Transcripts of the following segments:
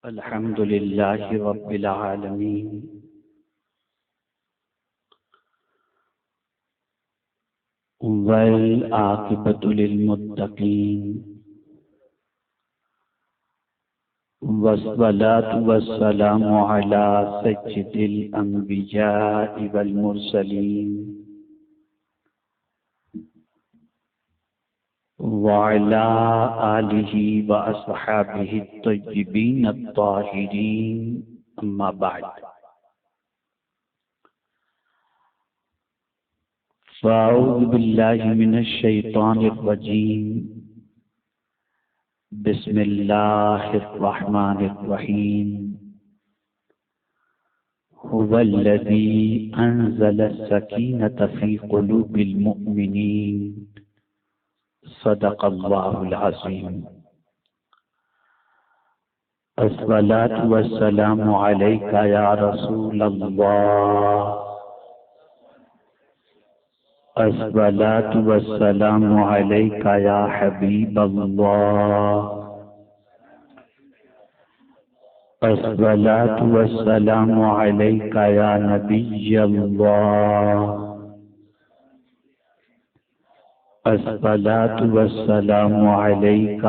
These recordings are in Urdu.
الحمد لله رب العالمين والعاقبة للمتقين والصلاة والسلام على سيد الأنبياء والمرسلين وعلى آله وأصحابه الطيبين الطاهرين أما بعد فأعوذ بالله من الشيطان الرجيم بسم الله الرحمن الرحيم هو الذي أنزل السكينة في قلوب المؤمنين صدق الله العظيم الصلاة والسلام عليك يا رسول الله الصلاة والسلام عليك يا حبيب الله الصلاة والسلام عليك يا نبي الله الصلاة والسلام عليك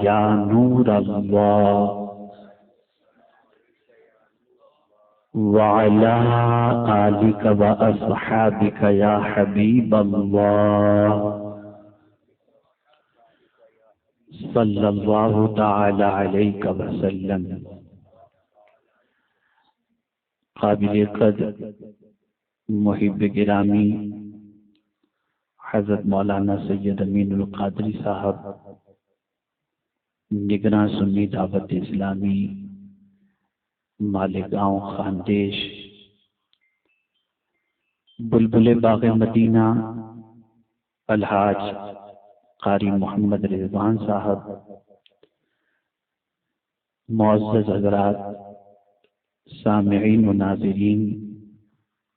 يا نور الله وعلى آلك وأصحابك يا حبيب الله صلى الله تعالى عليك وسلم. قابل قدر محب گرامی حضرت مولانا سید امین القادری صاحب نگراں سنی دعوت اسلامی مالیگاؤں خاندیش، بلبل باغ مدینہ الحاج قاری محمد رضوان صاحب، معزز حضرات، سامعین و ناظرین،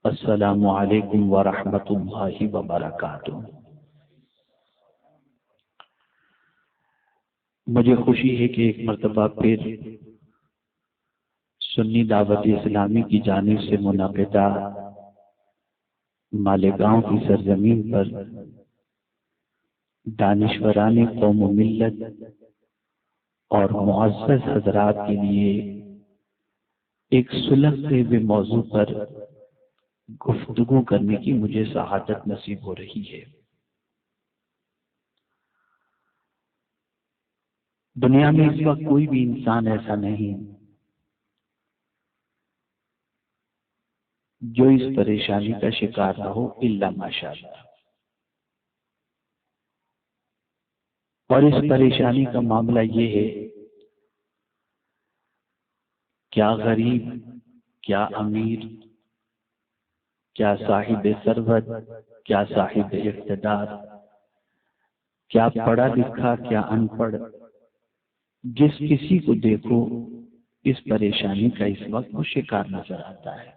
السلام علیکم ورحمۃ اللہ وبرکاتہ. مجھے خوشی ہے کہ ایک مرتبہ پھر سنی دعوت اسلامی کی جانب سے منعقدہ مالیگاؤں کی سرزمین پر دانشوران قوم و ملت اور معزز حضرات کے لیے ایک سلگتے ہوئے موضوع پر گفتگو کرنے کی مجھے سعادت نصیب ہو رہی ہے. دنیا میں اس وقت کوئی بھی انسان ایسا نہیں جو اس پریشانی کا شکار نہ ہو الا ماشاءاللہ. اور اس پریشانی کا معاملہ یہ ہے، کیا غریب، کیا امیر، کیا صاحب ثروت، کیا صاحب اقتدار، کیا پڑھا لکھا، کیا ان پڑھ، جس کسی کو دیکھو اس پریشانی کا اس وقت وہ شکار نظر آتا ہے.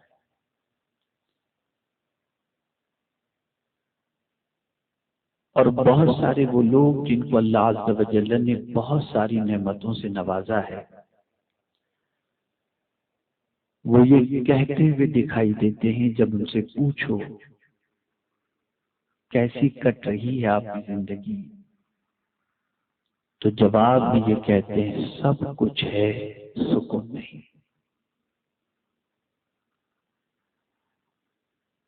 اور بہت سارے وہ لوگ جن کو اللہ عز و جل نے بہت ساری نعمتوں سے نوازا ہے، وہ یہ کہتے ہوئے دکھائی دیتے ہیں جب ان سے پوچھو کیسی کٹ رہی ہے آپ کی زندگی، تو جواب میں یہ کہتے ہیں سب کچھ ہے، سکون نہیں.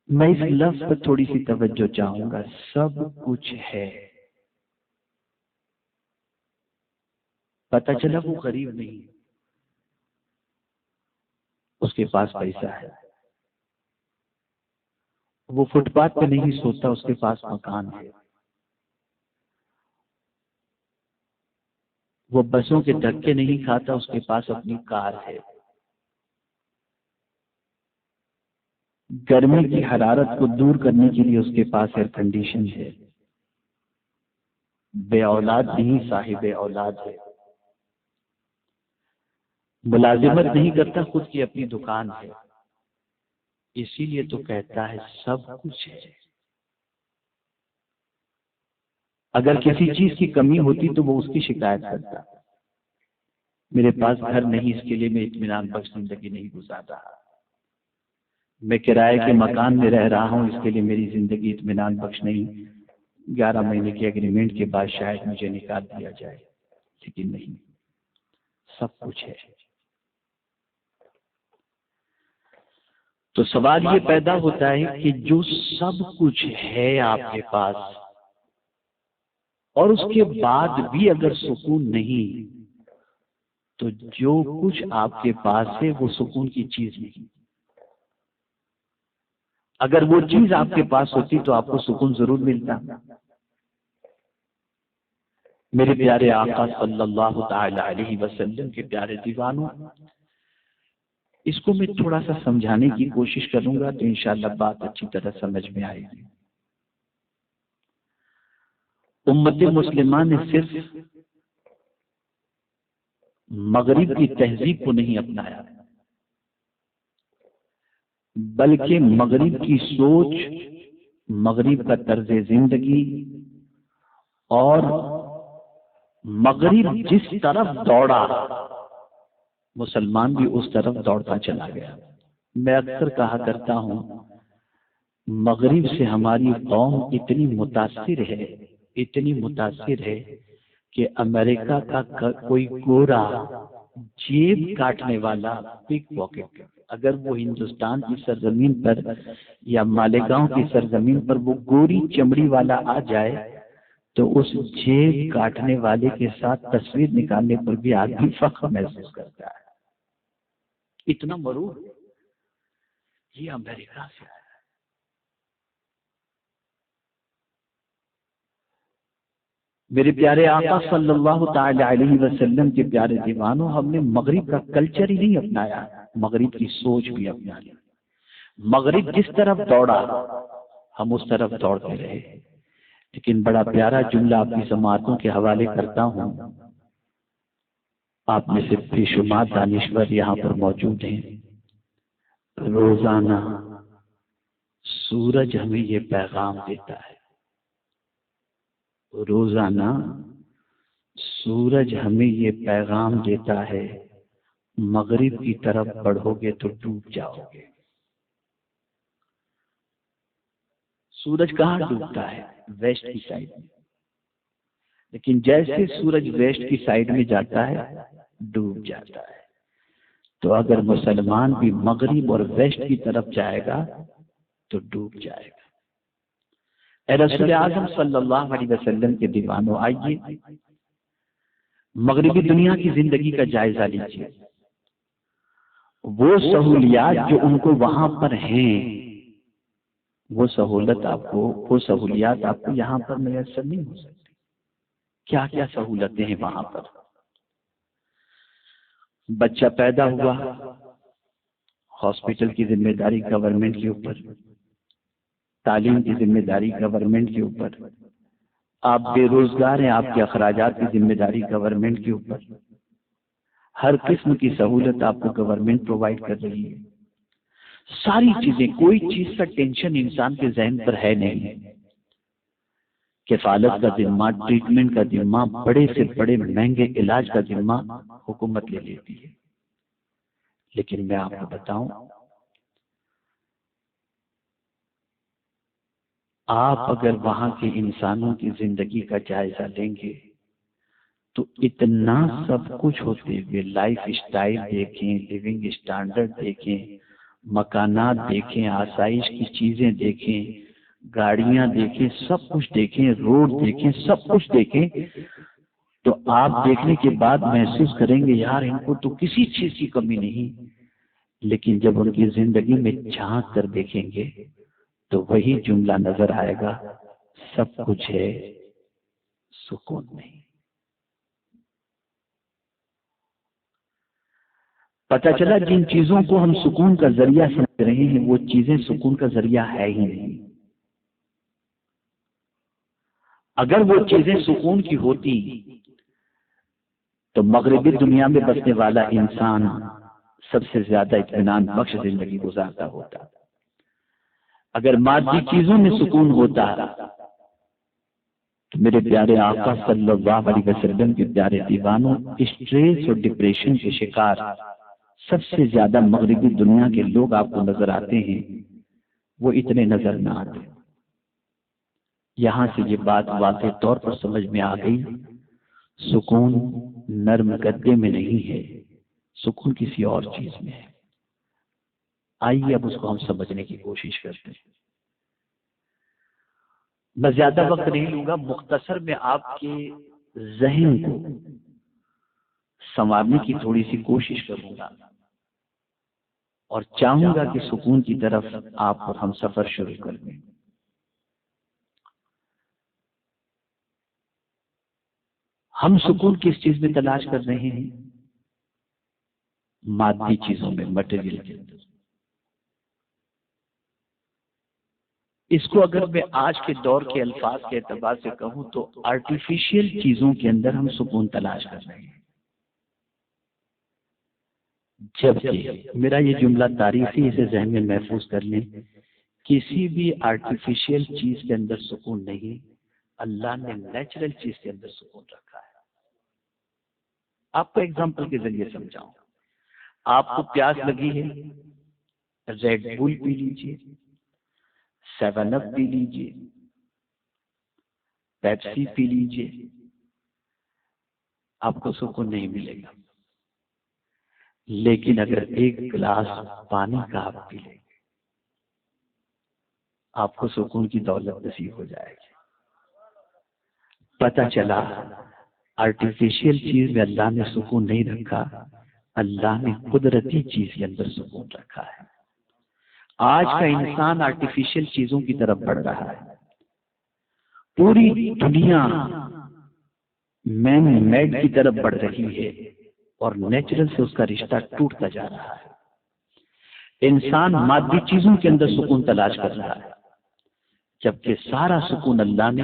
میں اس لفظ پر تھوڑی سی توجہ چاہوں گا، سب کچھ ہے. پتہ چلا وہ غریب نہیں، اس کے پاس پیسہ ہے، وہ فٹ پاتھ پہ نہیں سوتا، اس کے پاس مکان ہے، وہ بسوں کے دھکے نہیں کھاتا، اس کے پاس اپنی کار ہے، گرمی کی حرارت کو دور کرنے کے لیے اس کے پاس ایئر کنڈیشن ہے، بے اولاد نہیں، صاحب اولاد ہے، ملازمت نہیں کرتا، خود کی اپنی دکان ہے. اسی لیے تو کہتا ہے سب کچھ ہے. اگر کسی چیز کی کمی ہوتی تو وہ اس کی شکایت کرتا. میرے پاس گھر نہیں، اس کے لیے میں اطمینان بخش زندگی نہیں گزار رہا، میں کرائے کے مکان میں رہ رہا ہوں، اس کے لیے میری زندگی اطمینان بخش نہیں، 11 مہینے کے اگریمنٹ کے بعد شاید مجھے نکال دیا جائے، لیکن نہیں، سب کچھ ہے۔ تو سوال یہ پیدا ہوتا ہے کہ جو سب کچھ ہے آپ کے پاس اور اس کے بعد بھی اگر سکون نہیں، تو جو کچھ آپ کے پاس ہے وہ سکون کی چیز نہیں۔ اگر وہ چیز آپ کے پاس ہوتی تو آپ کو سکون ضرور ملتا۔ میرے پیارے آقا صلی اللہ تعالی علیہ وسلم کے پیارے دیوانوں، اس کو میں تھوڑا سا سمجھانے کی کوشش کروں گا تو انشاءاللہ بات اچھی طرح سمجھ میں آئے گی۔ امت مسلمہ نے صرف مغرب کی تہذیب کو نہیں اپنایا، بلکہ مغرب کی سوچ، مغرب کا طرز زندگی اور مغرب جس طرف دوڑا مسلمان بھی اس طرف دوڑتا چلا گیا۔ میں اکثر کہا کرتا ہوں مغرب سے ہماری قوم اتنی متاثر ہے، اتنی متاثر ہے کہ امریکہ کا کوئی گورا جیب کاٹنے والا پک پاکٹ اگر وہ ہندوستان کی سرزمین پر یا مالیگاؤں کی سرزمین پر وہ گوری چمڑی والا آ جائے تو اس جیب کاٹنے والے کے ساتھ تصویر نکالنے پر بھی آدمی فخر محسوس کرتا ہے، اتنا مرور یہ امریکہ سے آیا۔ میرے پیارے آقا صلی اللہ تعالی علیہ وسلم کے پیارے دیوانوں، ہم نے مغرب کا کلچر ہی نہیں اپنایا، مغرب کی سوچ بھی اپنا لی۔ مغرب جس طرف دوڑا ہم اس طرف دوڑتے رہے۔ لیکن بڑا پیارا جملہ آپ کی سماعتوں کے حوالے کرتا ہوں، آپ میں سے بے شمار دانشور یہاں پر موجود ہیں۔ روزانہ سورج ہمیں یہ پیغام دیتا ہے، روزانہ سورج ہمیں یہ پیغام دیتا ہے، مغرب کی طرف بڑھو گے تو ڈوب جاؤ گے۔ سورج کہاں ڈوبتا ہے؟ ویسٹ کی سائڈ میں، لیکن جیسے سورج ویسٹ کی سائڈ میں جاتا ہے ڈوب جاتا ہے۔ تو اگر مسلمان بھی مغرب اور ویسٹ کی طرف جائے گا تو ڈوب جائے گا۔ اے رسول اعظم صلی اللہ علیہ وسلم کے دیوانوں، آئیے مغربی دنیا کی زندگی کا جائزہ لیجیے۔ وہ سہولیات جو ان کو وہاں پر ہیں، وہ سہولیات آپ کو یہاں پر میسر نہیں ہو سکتی۔ کیا کیا سہولتیں ہیں وہاں پر؟ بچہ پیدا ہوا، ہاسپٹل کی ذمہ داری گورنمنٹ کے اوپر، تعلیم کی ذمہ داری گورنمنٹ کے اوپر، آپ بے روزگار ہیں، آپ کے اخراجات کی ذمہ داری گورنمنٹ کے اوپر، ہر قسم کی سہولت آپ کو گورنمنٹ پرووائڈ کر رہی ہے۔ ساری چیزیں، کوئی چیز کا ٹینشن انسان کے ذہن پر ہے نہیں۔ کفالت کا ذمہ، ٹریٹمنٹ کا ذمہ، بڑے سے بڑے مہنگے علاج کا ذمہ حکومت لے لیتی ہے۔ لیکن میں آپ کو بتاؤں، آپ اگر وہاں کے انسانوں کی زندگی کا جائزہ لیں گے تو اتنا سب کچھ ہوتے ہوئے لائف اسٹائل دیکھیں، لیونگ اسٹینڈرڈ دیکھیں، مکانات دیکھیں، آسائش کی چیزیں دیکھیں، گاڑیاں دیکھیں، سب کچھ دیکھیں، روڈ دیکھیں، سب کچھ دیکھیں، تو آپ دیکھنے کے بعد محسوس کریں گے یار ان کو تو کسی چیز کی کمی نہیں۔ لیکن جب ان کی زندگی میں جھانک کر دیکھیں گے تو وہی جملہ نظر آئے گا، سب کچھ ہے سکون نہیں۔ پتہ چلا جن چیزوں کو ہم سکون کا ذریعہ سمجھ رہے ہیں وہ چیزیں سکون کا ذریعہ ہے ہی نہیں۔ اگر وہ چیزیں سکون کی ہوتی تو مغربی دنیا میں بسنے والا انسان سب سے زیادہ اطمینان بخش زندگی گزارتا ہوتا۔ اگر مادی چیزوں میں سکون ہوتا تو میرے پیارے آقا صلی اللہ علیہ وسلم کے پیارے دیوانوں، اسٹریس اور ڈپریشن کے شکار سب سے زیادہ مغربی دنیا کے لوگ آپ کو نظر آتے ہیں، وہ اتنے نظر نہ آتے۔ یہاں سے یہ بات واضح طور پر سمجھ میں آ گئی، سکون نرم گدے میں نہیں ہے، سکون کسی اور چیز میں ہے۔ آئیے اب اس کو ہم سمجھنے کی کوشش کرتے ہیں۔ میں زیادہ وقت نہیں لوں گا، مختصر میں آپ کے ذہن کو سنوارنے کی تھوڑی سی کوشش کروں گا اور چاہوں گا کہ سکون کی طرف آپ اور ہم سفر شروع کر دیں۔ ہم سکون کس چیز میں تلاش کر رہے ہیں؟ مادی چیزوں میں، مٹیریل کے اندر۔ اس کو اگر میں آج کے دور کے الفاظ کے اعتبار سے کہوں تو آرٹیفیشل چیزوں کے اندر ہم سکون تلاش کر رہے ہیں۔ جبکہ میرا یہ جملہ تاریخی، اسے ذہن میں محفوظ کر لیں، کسی بھی آرٹیفیشل چیز کے اندر سکون نہیں، اللہ نے نیچرل چیز کے اندر سکون رکھا ہے۔ آپ کو ایگزامپل کے ذریعے سمجھاؤں، آپ کو پیاس لگی ہے، ریڈ بل پی لیجیے، 7 اپ پی لیجیے، پیپسی پی لیجیے، آپ کو سکون نہیں ملے گا۔ لیکن اگر ایک گلاس پانی کا آپ پی لیں گے، آپ کو سکون کی دولت نصیب ہو جائے گی۔ پتہ چلا آرٹیفیشل چیز میں اللہ نے سکون نہیں رکھا، اللہ نے قدرتی چیز کے اندر سکون رکھا ہے۔ آج کا انسان آرٹیفیشل چیزوں کی طرف بڑھ رہا ہے، پوری دنیا مین میڈ کی طرف بڑھ رہی ہے اور نیچرل سے اس کا رشتہ ٹوٹتا جا رہا ہے۔ انسان مادی چیزوں کے اندر سکون تلاش کر رہا ہے، جبکہ سارا سکون اللہ نے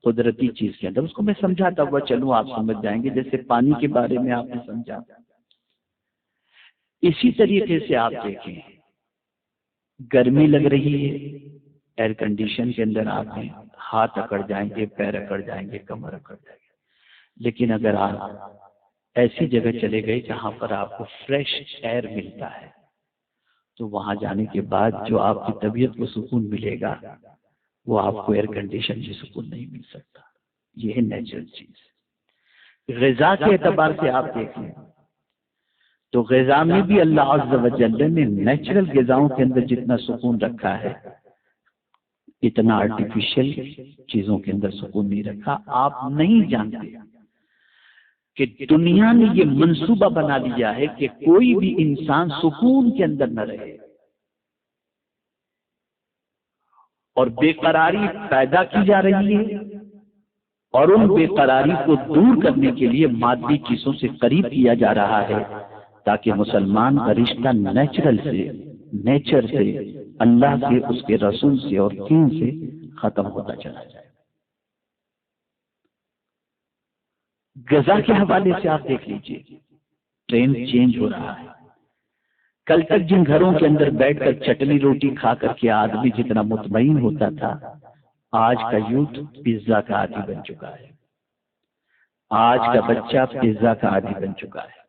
قدرتی چیز کے اندر۔ اس کو میں سمجھاتا ہوا چلوں، آپ سمجھ جائیں گے، جیسے پانی کے بارے میں آپ نے سمجھا، اسی طریقے سے آپ دیکھیں، گرمی لگ رہی ہے، ایئر کنڈیشن کے اندر آپ ہیں، ہاتھ اکڑ جائیں گے، پیر اکڑ جائیں گے، کمر اکڑ جائے گی۔ لیکن اگر آپ ایسی جگہ چلے گئے جہاں پر آپ کو فریش ایئر ملتا ہے، تو وہاں جانے کے بعد جو آپ کی طبیعت کو سکون ملے گا، وہ آپ کو ایئر کنڈیشن سے سکون نہیں مل سکتا۔ یہ ہے نیچرل چیز۔ غذا کے اعتبار سے آپ دیکھیں تو غذا میں بھی اللہ عز و جل نے نیچرل غذاؤں کے اندر جتنا سکون رکھا ہے، اتنا آرٹیفیشل چیزوں کے اندر سکون نہیں رکھا۔ آپ نہیں جانتے کہ دنیا نے یہ منصوبہ بنا لیا ہے کہ کوئی بھی انسان سکون کے اندر نہ رہے، اور بے قراری پیدا کی جا رہی ہے، اور ان بے قراری کو دور کرنے کے لیے مادی چیزوں سے قریب کیا جا رہا ہے، تاکہ مسلمان کا رشتہ نیچر سے، اللہ سے، اس کے رسول سے اور دین سے ختم ہوتا چلا جائے۔ غذا کے حوالے سے آپ دیکھ لیجئے، ٹرینڈ چینج ہو رہا ہے۔ کل تک جن گھروں کے اندر بیٹھ کر چٹنی روٹی کھا کر کے آدمی جتنا مطمئن ہوتا تھا، آج کا یوتھ پیزا کا عادی بن چکا ہے، آج کا بچہ پیزا کا عادی بن چکا ہے۔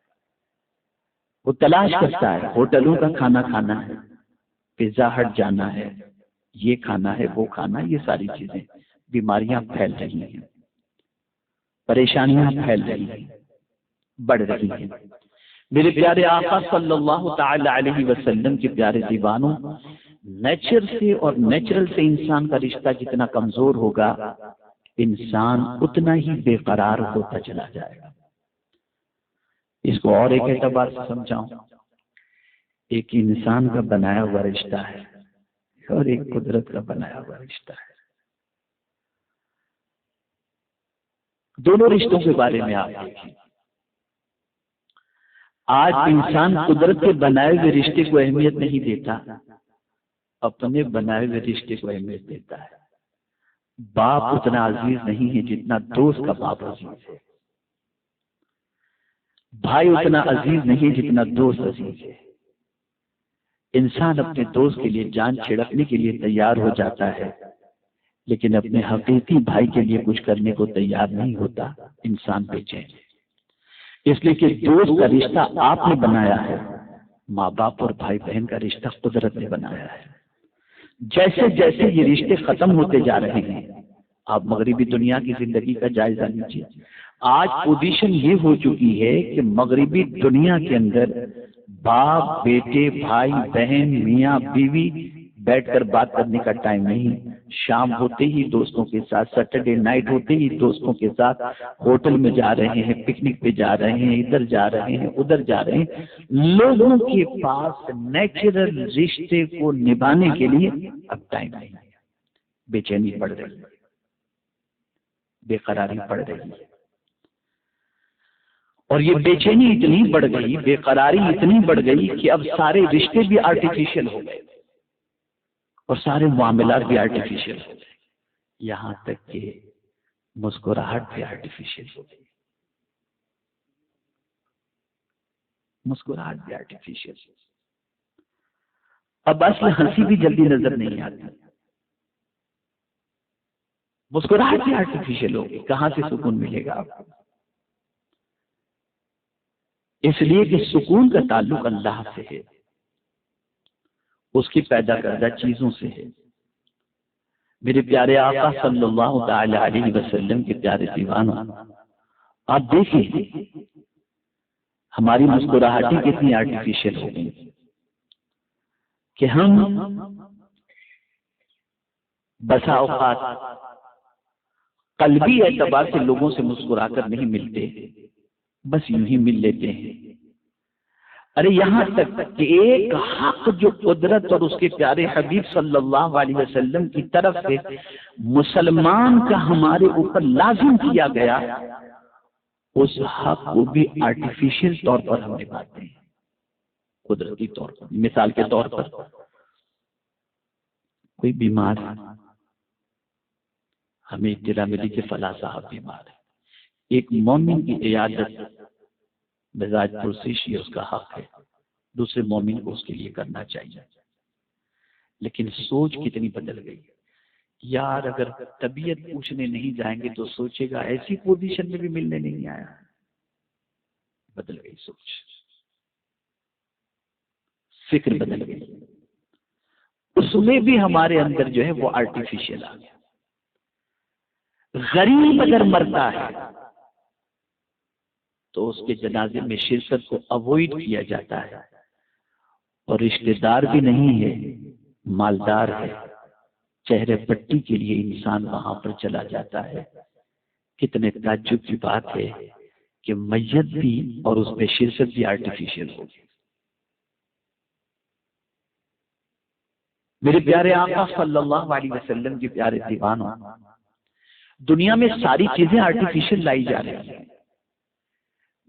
وہ تلاش کرتا ہے ہوٹلوں کا کھانا کھانا ہے، پیزا ہٹ جانا ہے، یہ کھانا ہے، وہ کھانا، یہ ساری چیزیں۔ بیماریاں پھیل رہی ہیں، پریشانیاں پھیل رہی ہیں، بڑھ رہی ہیں۔ میرے پیارے آقا صلی اللہ تعالی علیہ وسلم کے پیارے دیوانوں، نیچر سے اور نیچرل سے انسان کا رشتہ جتنا کمزور ہوگا، انسان اتنا ہی بے قرار ہوتا چلا جائے گا۔ اس کو اور ایک اعتبار سے سمجھاؤں، ایک انسان کا بنایا ہوا رشتہ ہے اور ایک قدرت کا بنایا ہوا رشتہ ہے۔ دونوں رشتوں کے بارے میں آپ دیکھیں، آج انسان قدرت کے بنائے ہوئے رشتے کو اہمیت نہیں دیتا، اپنے بنائے ہوئے رشتے کو اہمیت دیتا ہے۔ باپ اتنا عزیز نہیں ہے جتنا دوست کا باپ عزیز ہے، بھائی اتنا عزیز نہیں جتنا دوست عزیز ہے۔ انسان اپنے دوست کے لیے جان چھڑکنے کے لیے تیار ہو جاتا ہے، لیکن اپنے حقیقی بھائی کے لیے کچھ کرنے کو تیار نہیں ہوتا، انسان بے چین ہے۔ اس لیے کہ دوست کا رشتہ آپ نے بنایا ہے، ماں باپ اور بھائی بہن کا رشتہ قدرت نے بنایا ہے۔ جیسے جیسے یہ رشتے ختم ہوتے جا رہے ہیں، آپ مغربی دنیا کی زندگی کا جائزہ لیجیے۔ آج پوزیشن یہ ہو چکی ہے کہ مغربی دنیا کے اندر باپ بیٹے بھائی بہن میاں بیوی بیٹھ کر بات کرنے کا ٹائم نہیں، شام ہوتے ہی دوستوں کے ساتھ، سیٹرڈے نائٹ ہوتے ہی دوستوں کے ساتھ ہوٹل میں جا رہے ہیں، پکنک پہ جا رہے ہیں، ادھر جا رہے ہیں ادھر جا رہے ہیں۔ لوگوں کے پاس نیچرل رشتے کو نبھانے کے لیے اب ٹائم نہیں ہے، بے چینی بڑھ رہی ہے، بے قراری بڑھ رہی ہے، اور یہ بے چینی اتنی بڑھ گئی، بے قراری اتنی بڑھ گئی کہ اب سارے رشتے بھی آرٹیفیشل ہو گئے اور سارے معاملات بھی آرٹیفیشل ہو گئے، یہاں تک کہ مسکراہٹ بھی آرٹیفیشل ہو گئی، مسکراہٹ بھی آرٹیفیشل۔ اب اصل ہنسی بھی جلدی نظر نہیں آتی، مسکراہٹ بھی آرٹیفیشل ہوگی، کہاں سے سکون ملے گا آپ کو؟ اس لیے کہ سکون کا تعلق اللہ سے ہے، اس کی پیدا کردہ چیزوں سے ہے۔ میرے پیارے آقا صلی اللہ تعالی علیہ وسلم کے پیارے دیوانوں، آپ دیکھیں ہماری مسکراہٹیں کتنی آرٹیفیشل ہو گئی کہ ہم بسا اوقات قلبی اعتبار سے لوگوں سے مسکرا کر نہیں ملتے، بس یوں ہی مل لیتے ہیں۔ ارے یہاں تک کہ ایک حق جو قدرت اور اس کے پیارے حبیب صلی اللہ علیہ وسلم کی طرف سے مسلمان کا ہمارے اوپر لازم کیا گیا، اس حق کو بھی آرٹیفیشل طور پر ہم نبھاتے ہیں، قدرتی طور پر۔ مثال کے طور پر کوئی بیمار ہے، ہمیں اطلاع ملی کہ فلاں صاحب بیمار ہے، ایک مومن کی عیادت مزاج پرسش یہ اس کا حق ہے، دوسرے مومن کو اس کے لیے کرنا چاہیے۔ لیکن سوچ کتنی بدل گئی، یار اگر طبیعت پوچھنے نہیں جائیں گے تو سوچے گا ایسی پوزیشن میں بھی ملنے نہیں آیا۔ بدل گئی سوچ، فکر بدل گئی، اس میں بھی ہمارے اندر جو ہے وہ آرٹیفیشل آ گیا۔ غریب اگر مرتا ہے تو اس کے جنازے میں شرکت کو اوائڈ کیا جاتا ہے، اور رشتہ دار بھی نہیں ہے، مالدار ہے، چہرے پٹی کے لیے انسان وہاں پر چلا جاتا ہے۔ کتنے تعجب کی بات ہے کہ میت بھی اور اس میں شرکت بھی آرٹیفیشل ہوگی۔ میرے پیارے آقا صلی اللہ علیہ وسلم کے پیارے دیوانوں، دنیا میں ساری چیزیں آرٹیفیشل لائی جا رہی ہیں،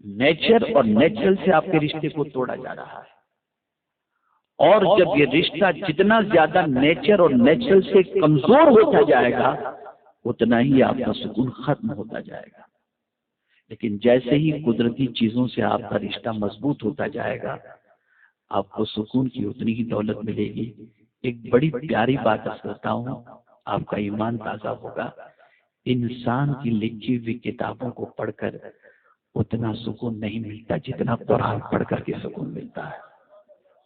نیچر اور نیچرل سے آپ کے رشتے کو توڑا جا رہا ہے، اور جب یہ رشتہ جتنا زیادہ نیچر اور نیچرل سے کمزور ہوتا جائے گا اتنا ہی آپ کا سکون ختم ہوتا جائے گا۔ لیکن جیسے ہی قدرتی چیزوں سے آپ کا رشتہ مضبوط ہوتا جائے گا، آپ کو سکون کی اتنی ہی دولت ملے گی۔ ایک بڑی پیاری بات کرتا ہوں، آپ کا ایمان تازہ ہوگا، انسان کی لکھی ہوئی کتابوں کو پڑھ کر اتنا سکون نہیں ملتا جتنا قرآن پڑھ کر کے سکون ملتا ہے،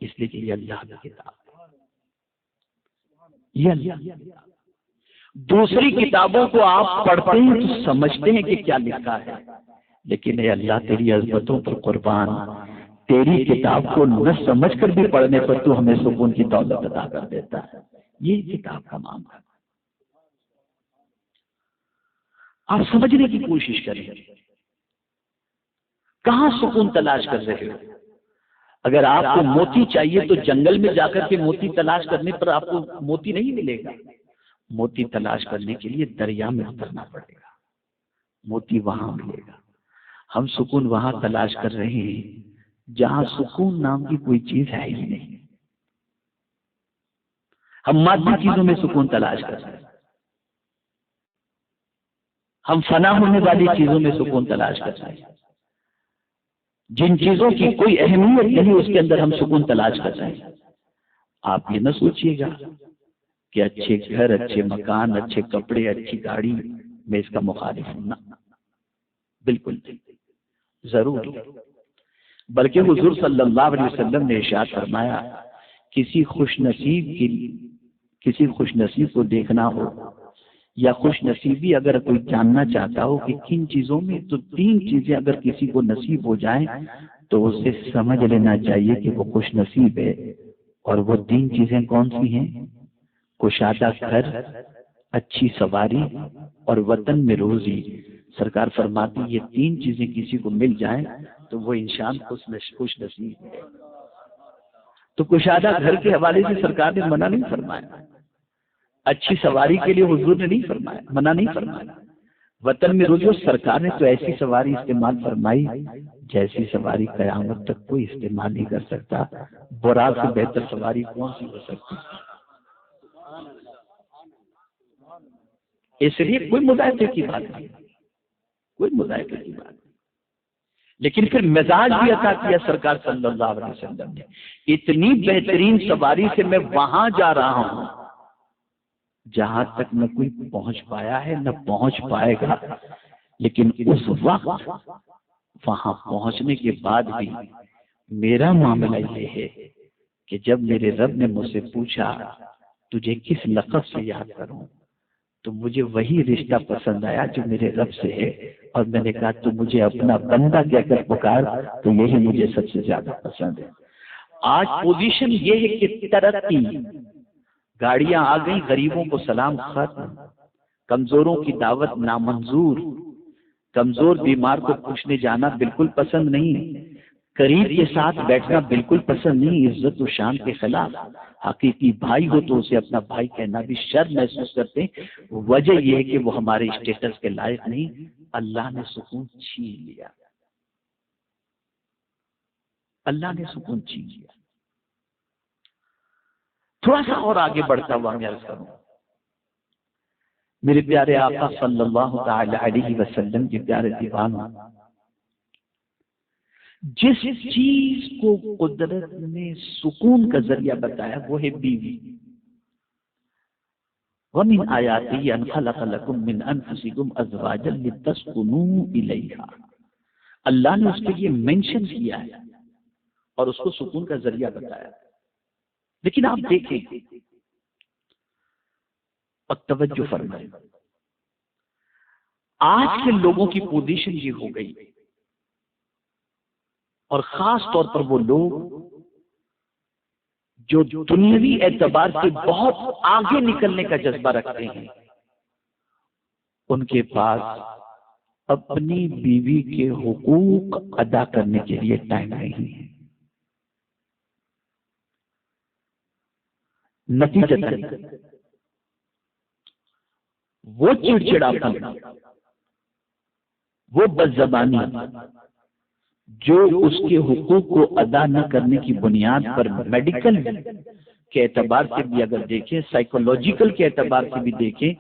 اس لیے کہ یہ اللہ کی کتاب ہے، یہ اللہ۔ دوسری کتابوں کو آپ پڑھتے ہیں تو سمجھتے ہیں کہ کیا لکھا ہے، لیکن اے اللہ تیری عظمتوں پر قربان، تیری کتاب کو نہ سمجھ کر بھی پڑھنے پر تو ہمیں سکون کی دولت عطا کر دیتا ہے۔ یہ کتاب کا معاملہ، آپ سمجھنے کی کوشش کریں، کہاں سکون تلاش کر رہے ہو؟ اگر آپ کو موتی چاہیے تو جنگل میں جا کر کے موتی تلاش کرنے پر آپ کو موتی نہیں ملے گا۔ موتی تلاش کرنے کے لیے دریا میں اترنا پڑے گا، موتی وہاں ملے گا۔ ہم سکون وہاں تلاش کر رہے ہیں جہاں سکون نام کی کوئی چیز ہے ہی نہیں۔ ہم مادی چیزوں میں سکون تلاش کر رہے ہیں، ہم فنا ہونے والی چیزوں میں سکون تلاش کر رہے ہیں، جن چیزوں کی کوئی اہمیت نہیں اس کے اندر ہم سکون تلاش کر رہے ہیں۔ آپ یہ نہ سوچیے گا کہ اچھے گھر، اچھے مکان، اچھے کپڑے، اچھی گاڑی، میں اس کا مخالف ہوں نا، بالکل ضرور. بلکہ حضور صلی اللہ علیہ وسلم نے ارشاد فرمایا کسی خوش نصیب کو دیکھنا ہو یا خوش نصیبی اگر کوئی جاننا چاہتا ہو کہ کن چیزوں میں، تو 3 چیزیں اگر کسی کو نصیب ہو جائیں تو اسے سمجھ لینا چاہیے کہ وہ خوش نصیب ہے. اور وہ 3 چیزیں کون سی ہیں؟ کشادہ گھر، اچھی سواری اور وطن میں روزی. سرکار فرماتی یہ 3 چیزیں کسی کو مل جائیں تو وہ انسان خوش نصیب ہے. تو کشادہ گھر کے حوالے سے سرکار نے منع نہیں فرمایا، اچھی سواری کے لیے حضور نے نہیں فرمایا، منع نہیں فرمایا. وطن میں روزی، سرکار نے تو ایسی سواری استعمال فرمائی جیسی سواری قیامت تک کوئی استعمال نہیں کر سکتا. براق سے بہتر سواری کون سی ہو سکتی؟ اس لیے کوئی مذائقے کی بات نہیں، کوئی مذائقے کی بات نہیں. لیکن پھر مزاج بھی عطا کیا سرکار صلی اللہ علیہ وسلم نے. اتنی بہترین سواری سے میں وہاں جا رہا ہوں جہاں تک نہ کوئی پہنچ پایا ہے نہ پہنچ پائے گا. لیکن اس وقت وہاں پہنچنے کے بعد بھی میرا معاملہ یہ ہے کہ جب میرے رب نے مجھ سے پوچھا تجھے کس لقب سے یاد کروں، تو مجھے وہی رشتہ پسند آیا جو میرے رب سے ہے، اور میں نے کہا تو مجھے اپنا بندہ کہہ کر پکار، تو یہی مجھے سب سے زیادہ پسند ہے. آج پوزیشن یہ ہے کہ ترقی، گاڑیاں آ گئی، غریبوں کو سلام ختم، کمزوروں کی دعوت نامنظور، کمزور بیمار کو پوچھنے جانا بالکل پسند نہیں، قریب کے ساتھ بیٹھنا بالکل پسند نہیں، عزت و شان کے خلاف. حقیقی بھائی ہو تو اسے اپنا بھائی کہنا بھی شرم محسوس کرتے ہیں. وجہ یہ ہے کہ وہ ہمارے اسٹیٹس کے لائق نہیں. اللہ نے سکون چھین لیا، اللہ نے سکون چھین لیا. تھوڑا سا اور آگے بڑھتا ہوا میں عرض کروں، میرے پیارے آقا صلی اللہ تعالی علیہ وسلم کے پیارے دیوانوں، جس چیز کو قدرت نے سکون کا ذریعہ بتایا وہ ہے بیوی. وَمِنْ آيَاتِهِ أَنْ خَلَقَ لَكُم مِّنْ أَنفُسِكُمْ أَزْوَاجًا لِتَسْكُنُوا إِلَيْهَا. اللہ نے اس کے لیے مینشن کیا ہے اور اس کو سکون کا ذریعہ بتایا. لیکن آپ دیکھیں اور توجہ فرمائیں، آج کے لوگوں کی پوزیشن یہ ہو گئی، اور خاص طور پر وہ لوگ جو دنیاوی اعتبار سے بہت آگے نکلنے کا جذبہ رکھتے ہیں، ان کے پاس اپنی بیوی کے حقوق ادا کرنے کے لیے ٹائم نہیں ہے. نتیجتاً وہ چڑچڑاپن، وہ بدزبانی جو اس کے حقوق کو ادا نہ کرنے کی بنیاد پر میڈیکل کے اعتبار سے بھی اگر دیکھیں، سائیکولوجیکل کے اعتبار سے بھی دیکھیں،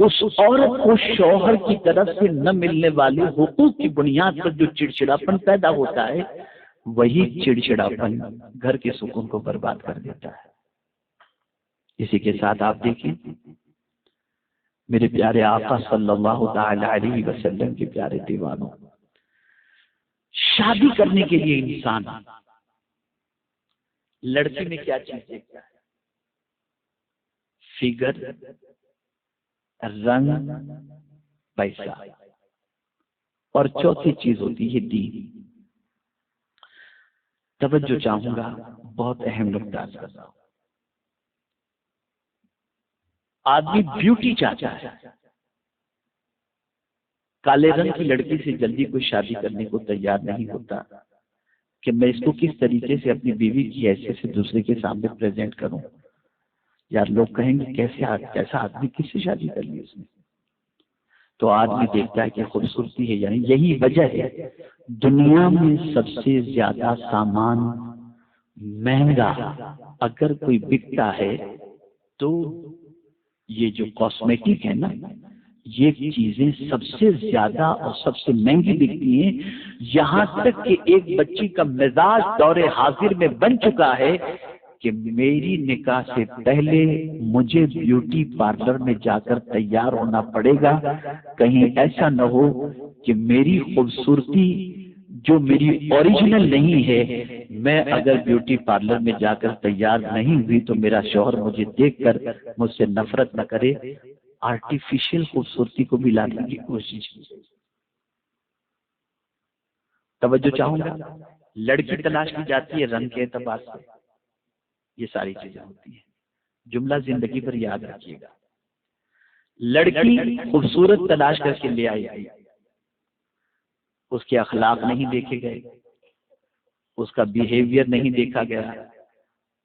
اس عورت کو شوہر کی طرف سے نہ ملنے والے حقوق کی بنیاد پر جو چڑچڑاپن پیدا ہوتا ہے، وہی چڑچڑاپن گھر کے سکون کو برباد کر دیتا ہے. اسی کے ساتھ آپ دیکھیں میرے پیارے آقا صلی اللہ تعالی علیہ وسلم کے پیارے دیوانوں، شادی کرنے کے لیے انسان لڑکی میں کیا چیز دیکھتا ہے؟ فگر، رنگ، پیسہ، اور چوتھی چیز ہوتی ہے دین. توجہ چاہوں گا، بہت اہم نقطہ عرض کر رہا ہوں. آدمی بیوٹی چاہتا ہے، کالے رنگ کی لڑکی سے جلدی کوئی شادی کرنے کو تیار نہیں ہوتا کہ میں اس کو کس طریقے سے اپنی بیوی کی حیثیت سے دوسرے کے سامنے پریزنٹ کروں. یار لوگ کہیں گے کیسا آدمی کس سے شادی کر لی اس نے. تو آدمی دیکھتا ہے کہ خوبصورتی ہے. یعنی یہی وجہ ہے دنیا میں سب سے زیادہ سامان مہنگا اگر کوئی بکتا ہے تو یہ جو کاسمیٹک ہے نا، یہ چیزیں سب سے زیادہ اور سب سے مہنگی بکتی ہیں. یہاں تک کہ ایک بچی کا مزاج دور حاضر میں بن چکا ہے کہ میری نکاح سے پہلے مجھے بیوٹی پارلر میں جا کر تیار ہونا پڑے گا، کہیں ایسا نہ ہو کہ میری خوبصورتی جو میری اوریجنل نہیں ہے، میں اگر بیوٹی پارلر میں جا کر تیار نہیں ہوئی تو میرا شوہر مجھے دیکھ کر مجھ سے نفرت نہ کرے، آرٹیفیشل خوبصورتی کو بھی لانے کی کوشش کی۔ توجہ چاہوں گا، لڑکی تلاش کی جاتی ہے رنگ کے اعتبار سے، یہ ساری چیزیں ہوتی ہیں۔ جملہ زندگی پر یاد رکھیے گا، لڑکی خوبصورت تلاش کر کے لے آئی، اس کے اخلاق نہیں دیکھے گئے، اس کا بیہیویئر نہیں دیکھا گیا،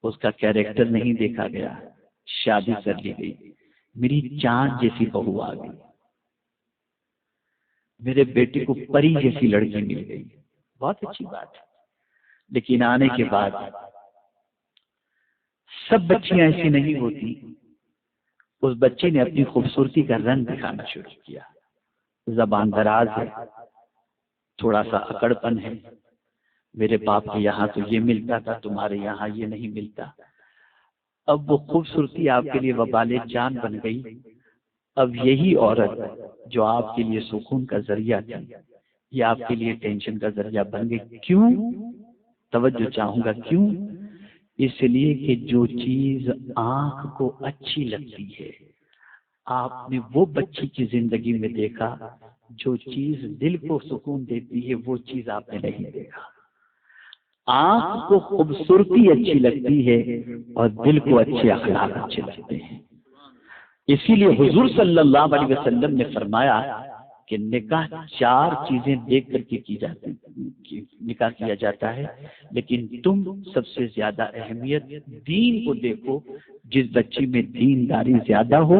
اس کا کیریکٹر نہیں دیکھا گیا، شادی کر لی گئی، میری چاند جیسی بہو آ گئی، میرے بیٹے کو پری جیسی لڑکی مل گئی، بہت اچھی بات ہے۔ لیکن آنے کے بعد سب بچیاں ایسی نہیں ہوتی، اس بچے نے اپنی خوبصورتی کا رنگ دکھانا شروع کیا، زبان دراز ہے، تھوڑا سا اکڑ پن ہے، میرے باپ کے یہاں تو یہ ملتا تھا، تمہارے یہاں یہ نہیں ملتا۔ اب وہ خوبصورتی آپ کے لیے وبال جان بن گئی۔ اب یہی عورت جو آپ کے لیے سکون کا ذریعہ تھی، یہ آپ کے لیے ٹینشن کا ذریعہ بن گئی۔ کیوں؟ توجہ چاہوں گا، کیوں؟ اس لیے کہ جو چیز آنکھ کو اچھی لگتی ہے، آپ نے وہ بچی کی زندگی میں دیکھا، جو چیز دل کو سکون دیتی ہے وہ چیز آپ نے نہیں دیکھا۔ آنکھ کو خوبصورتی اچھی لگتی ہے اور دل کو اچھے اخلاق اچھے لگتے ہیں۔ اسی لیے حضور صلی اللہ علیہ وسلم نے فرمایا کہ نکاح 4 چیزیں دیکھ کر کے کی جاتی، نکاح کیا جاتا ہے، لیکن تم سب سے زیادہ اہمیت دین کو دیکھو، جس بچی میں دینداری زیادہ ہو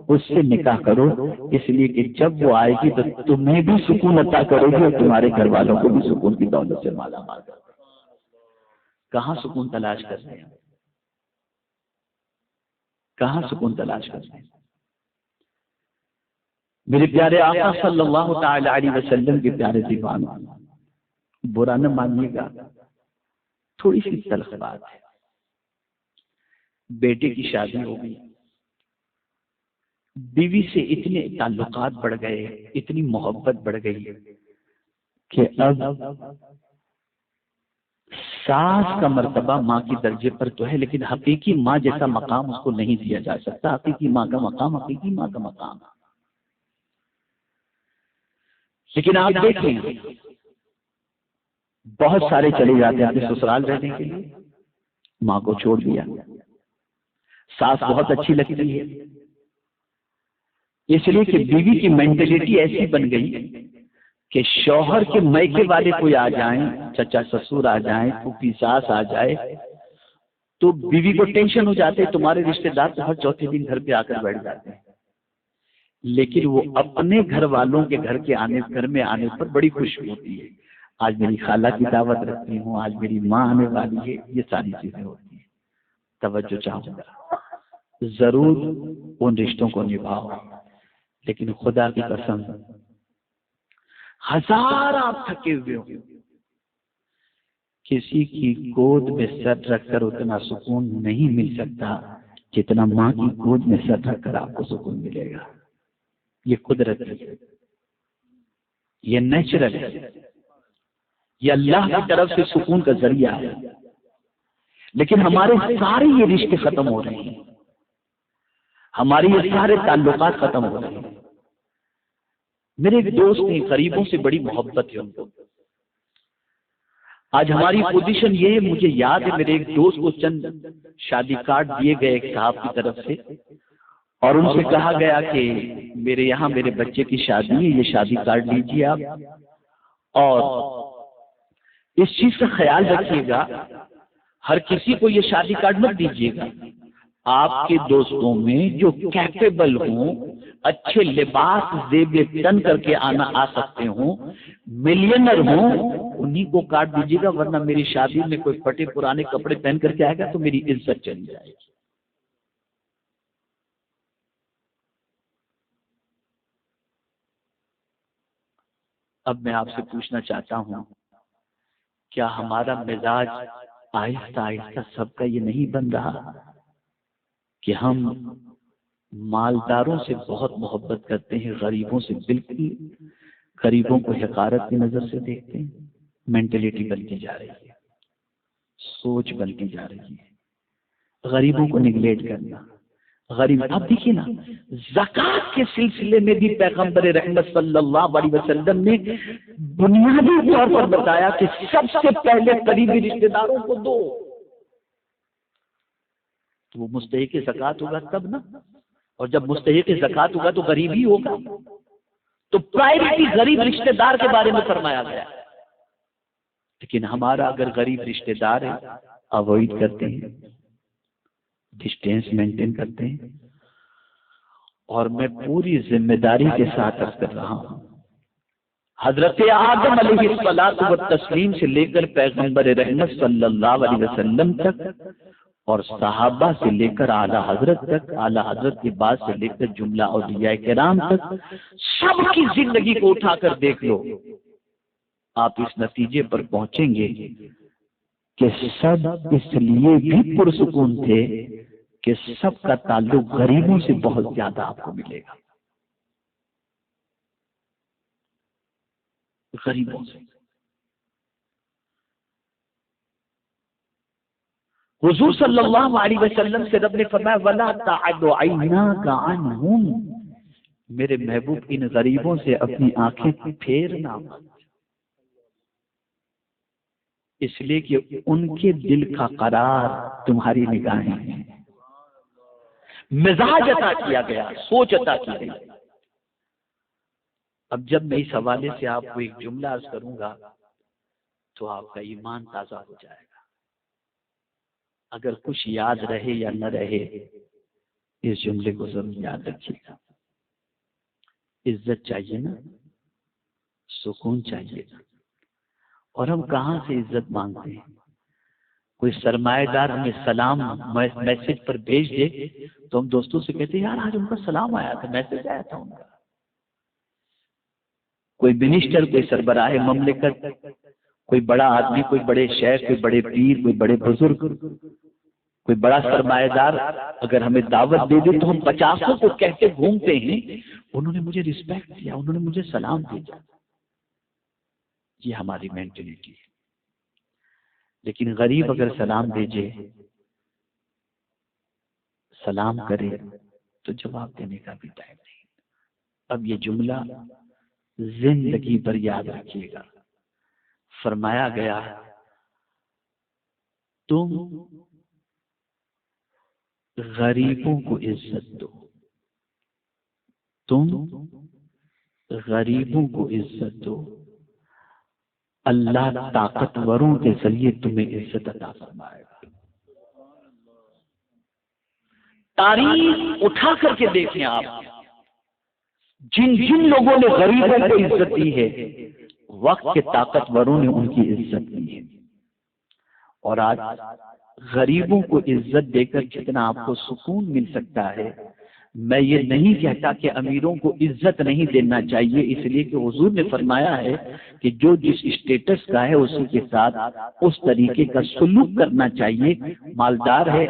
اس سے نکاح کرو، اس لیے کہ جب وہ آئے گی تو تمہیں بھی سکون عطا کرے گی اور تمہارے گھر والوں کو بھی سکون کی دولت سے مالا مال کرے گی۔ کہاں سکون تلاش کر رہے ہیں؟ کہاں سکون تلاش کر رہے ہیں؟ میرے پیارے آقا صلی اللہ تعالی علیہ وسلم کے پیارے دیوانوں، برا نہ مانیے گا، تھوڑی سی تلخ بات ہے۔ بیٹے کی شادی ہو گئی، بیوی سے اتنے تعلقات بڑھ گئے، اتنی محبت بڑھ گئی کہ اب ساس کا مرتبہ ماں کی درجے پر تو ہے، لیکن حقیقی ماں جیسا مقام اس کو نہیں دیا جا سکتا۔ حقیقی ماں کا مقام حقیقی ماں کا مقام۔ لیکن آپ دیکھیں، بہت سارے چلے جاتے ہیں اپنے سسرال رہنے کے لیے، ماں کو چھوڑ دیا۔ ساس بہت اچھی لگتی ہے، اس لیے کہ بیوی کی مینٹلٹی ایسی بن گئی کہ شوہر کے میکے والے کوئی آ جائیں، چچا سسر آ جائیں، پھوپھی ساس آ جائے تو بیوی کو ٹینشن ہو جاتے، تمہارے رشتے دار تو ہر چوتھے دن گھر پہ آ کر بیٹھ جاتے ہیں، لیکن وہ اپنے گھر والوں کے گھر میں آنے پر بڑی خوش ہوتی ہے۔ آج میری خالہ کی دعوت رکھتی ہوں، آج میری ماں آنے والی ہے، یہ ساری چیزیں ہوتی ہیں۔ توجہ چاہوں گا، ضرور ان رشتوں کو نبھاؤ، لیکن خدا کی قسم ہزار آپ تھکے ہوئے ہو، کسی کی گود میں سر رکھ کر اتنا سکون نہیں مل سکتا جتنا ماں کی گود میں سر رکھ کر آپ کو سکون ملے گا۔ یہ قدرت ہے، یہ نیچرل ہے، یہ اللہ کی طرف سے سکون کا ذریعہ ہے، لیکن ہمارے سارے یہ رشتے ختم ہو رہے ہیں، ہماری یہ سارے تعلقات ختم ہو رہے ہیں۔ میرے ایک دوست ہیں، غریبوں سے بڑی محبت ہے ان کو۔ آج ہماری پوزیشن یہ ہے، مجھے یاد ہے میرے ایک دوست کو چند شادی کارڈ دیے گئے ایک صاحب کی طرف سے، اور ان سے کہا گیا کہ میرے یہاں میرے بچے کی شادی ہے، یہ شادی کارڈ لیجیے آپ، اور اس چیز کا خیال رکھیے گا ہر کسی کو یہ شادی کارڈ مت دیجیے گا، آپ کے دوستوں میں جو کیپیبل ہوں، اچھے لباس زیب تن کر کے آ سکتے ہوں، ملینر ہوں، انہی کو کارڈ دیجیے گا، ورنہ میری شادی میں کوئی پھٹے پرانے کپڑے پہن کر کے آئے گا تو میری عزت چلی جائے گی۔ اب میں آپ سے پوچھنا چاہتا ہوں، کیا ہمارا مزاج آہستہ آہستہ سب کا یہ نہیں بن رہا کہ ہم مالداروں سے بہت محبت کرتے ہیں، غریبوں سے بالکل، غریبوں کو حقارت کی نظر سے دیکھتے ہیں. مینٹلٹی بنتی جا رہی ہے، سوچ بنتی جا رہی ہے، غریبوں کو نگلیکٹ کرنا. غریب اب دیکھیے نا، زکوٰۃ کے سلسلے میں بھی پیغمبر رحمت صلی اللہ علیہ وسلم نے بنیادی طور پر بتایا کہ سب سے پہلے قریبی رشتے داروں کو دو. تو وہ مستحق زکوٰۃ ہوگا تب نا، اور جب مستحق زکوٰۃ ہوگا تو غریب ہی ہوگا. تو پرائرٹی غریب رشتے دار کے بارے میں فرمایا گیا. لیکن ہمارا اگر غریب رشتے دار ہے، اوائڈ کرتے ہیں، ڈسٹینس مینٹین کرتے ہیں. اور میں پوری ذمہ داری کے ساتھ عرض کر رہا ہوں، حضرت آدم علیہ الصلوۃ والتسلیم سے لے کر پیغمبر رحمت صلی اللہ علیہ وسلم تک، اور صحابہ سے لے کر اعلیٰ حضرت تک، اعلیٰ حضرت کے بعد سے لے کر جملہ اولیاء کرام تک، سب کی زندگی کو اٹھا کر دیکھ لو، آپ اس نتیجے پر پہنچیں گے کہ سب اس لیے بھی پرسکون تھے کہ سب کا تعلق غریبوں سے بہت زیادہ آپ کو ملے گا، غریبوں سے. حضور صلی اللہ علیہ وسلم سے رب نے فرمایا وَلَا تَعْدُ عَيْنَاكَ عَنْهُمْ، میرے محبوب ان غریبوں سے اپنی آنکھیں پھیرنا مت، اس لیے کہ ان کے دل کا قرار تمہاری نگاہیں ہیں. مزاج عطا کیا گیا، سوچ عطا کی گئی. اب جب میں اس حوالے سے آپ کو ایک جملہ عرض کروں گا تو آپ کا ایمان تازہ ہو جائے گا. اگر کچھ یاد رہے یا نہ رہے، اس جملے کو ضرور یاد رکھیے گا. عزت چاہیے نا، سکون چاہیے نا، اور ہم کہاں سے عزت مانگتے ہیں؟ کوئی سرمایہ دار ہمیں سلام میسج پر بھیج دے تو ہم دوستوں سے کہتے ہیں یار آج ان کا سلام آیا تھا، میسج آیا تھا ان کا. کوئی منسٹر، کوئی سربراہ مملکت، کوئی بڑا آدمی، کوئی بڑے شیخ، کوئی بڑے پیر، کوئی بڑے بزرگ، کوئی بڑا سرمایہ دار اگر ہمیں دعوت دے دے تو ہم 50 کو کہتے گھومتے ہیں انہوں نے مجھے رسپیکٹ دیا، انہوں نے مجھے سلام دیا. یہ ہماری مینٹلٹی ہے. لیکن غریب اگر سلام بھیجے، سلام کرے تو جواب دینے کا بھی ٹائم نہیں. اب یہ جملہ زندگی بھر یاد رکھیے گا. فرمایا گیا تم غریبوں کو عزت دو، تم غریبوں کو عزت دو، اللہ طاقتوروں کے ذریعے تمہیں عزت عطا فرمائے گا. تاریخ اٹھا کر کے دیکھیں آپ، جن جن لوگوں نے غریبوں کو عزت دی ہے وقت کے طاقتوروں نے ان کی عزت دی ہے. اور آج غریبوں کو عزت دے کر جتنا آپ کو سکون مل سکتا ہے، میں یہ نہیں کہتا کہ امیروں کو عزت نہیں دینا چاہیے، اس لیے کہ حضور نے فرمایا ہے کہ جو جس اسٹیٹس کا ہے اسی کے ساتھ اس طریقے کا سلوک کرنا چاہیے. مالدار ہے،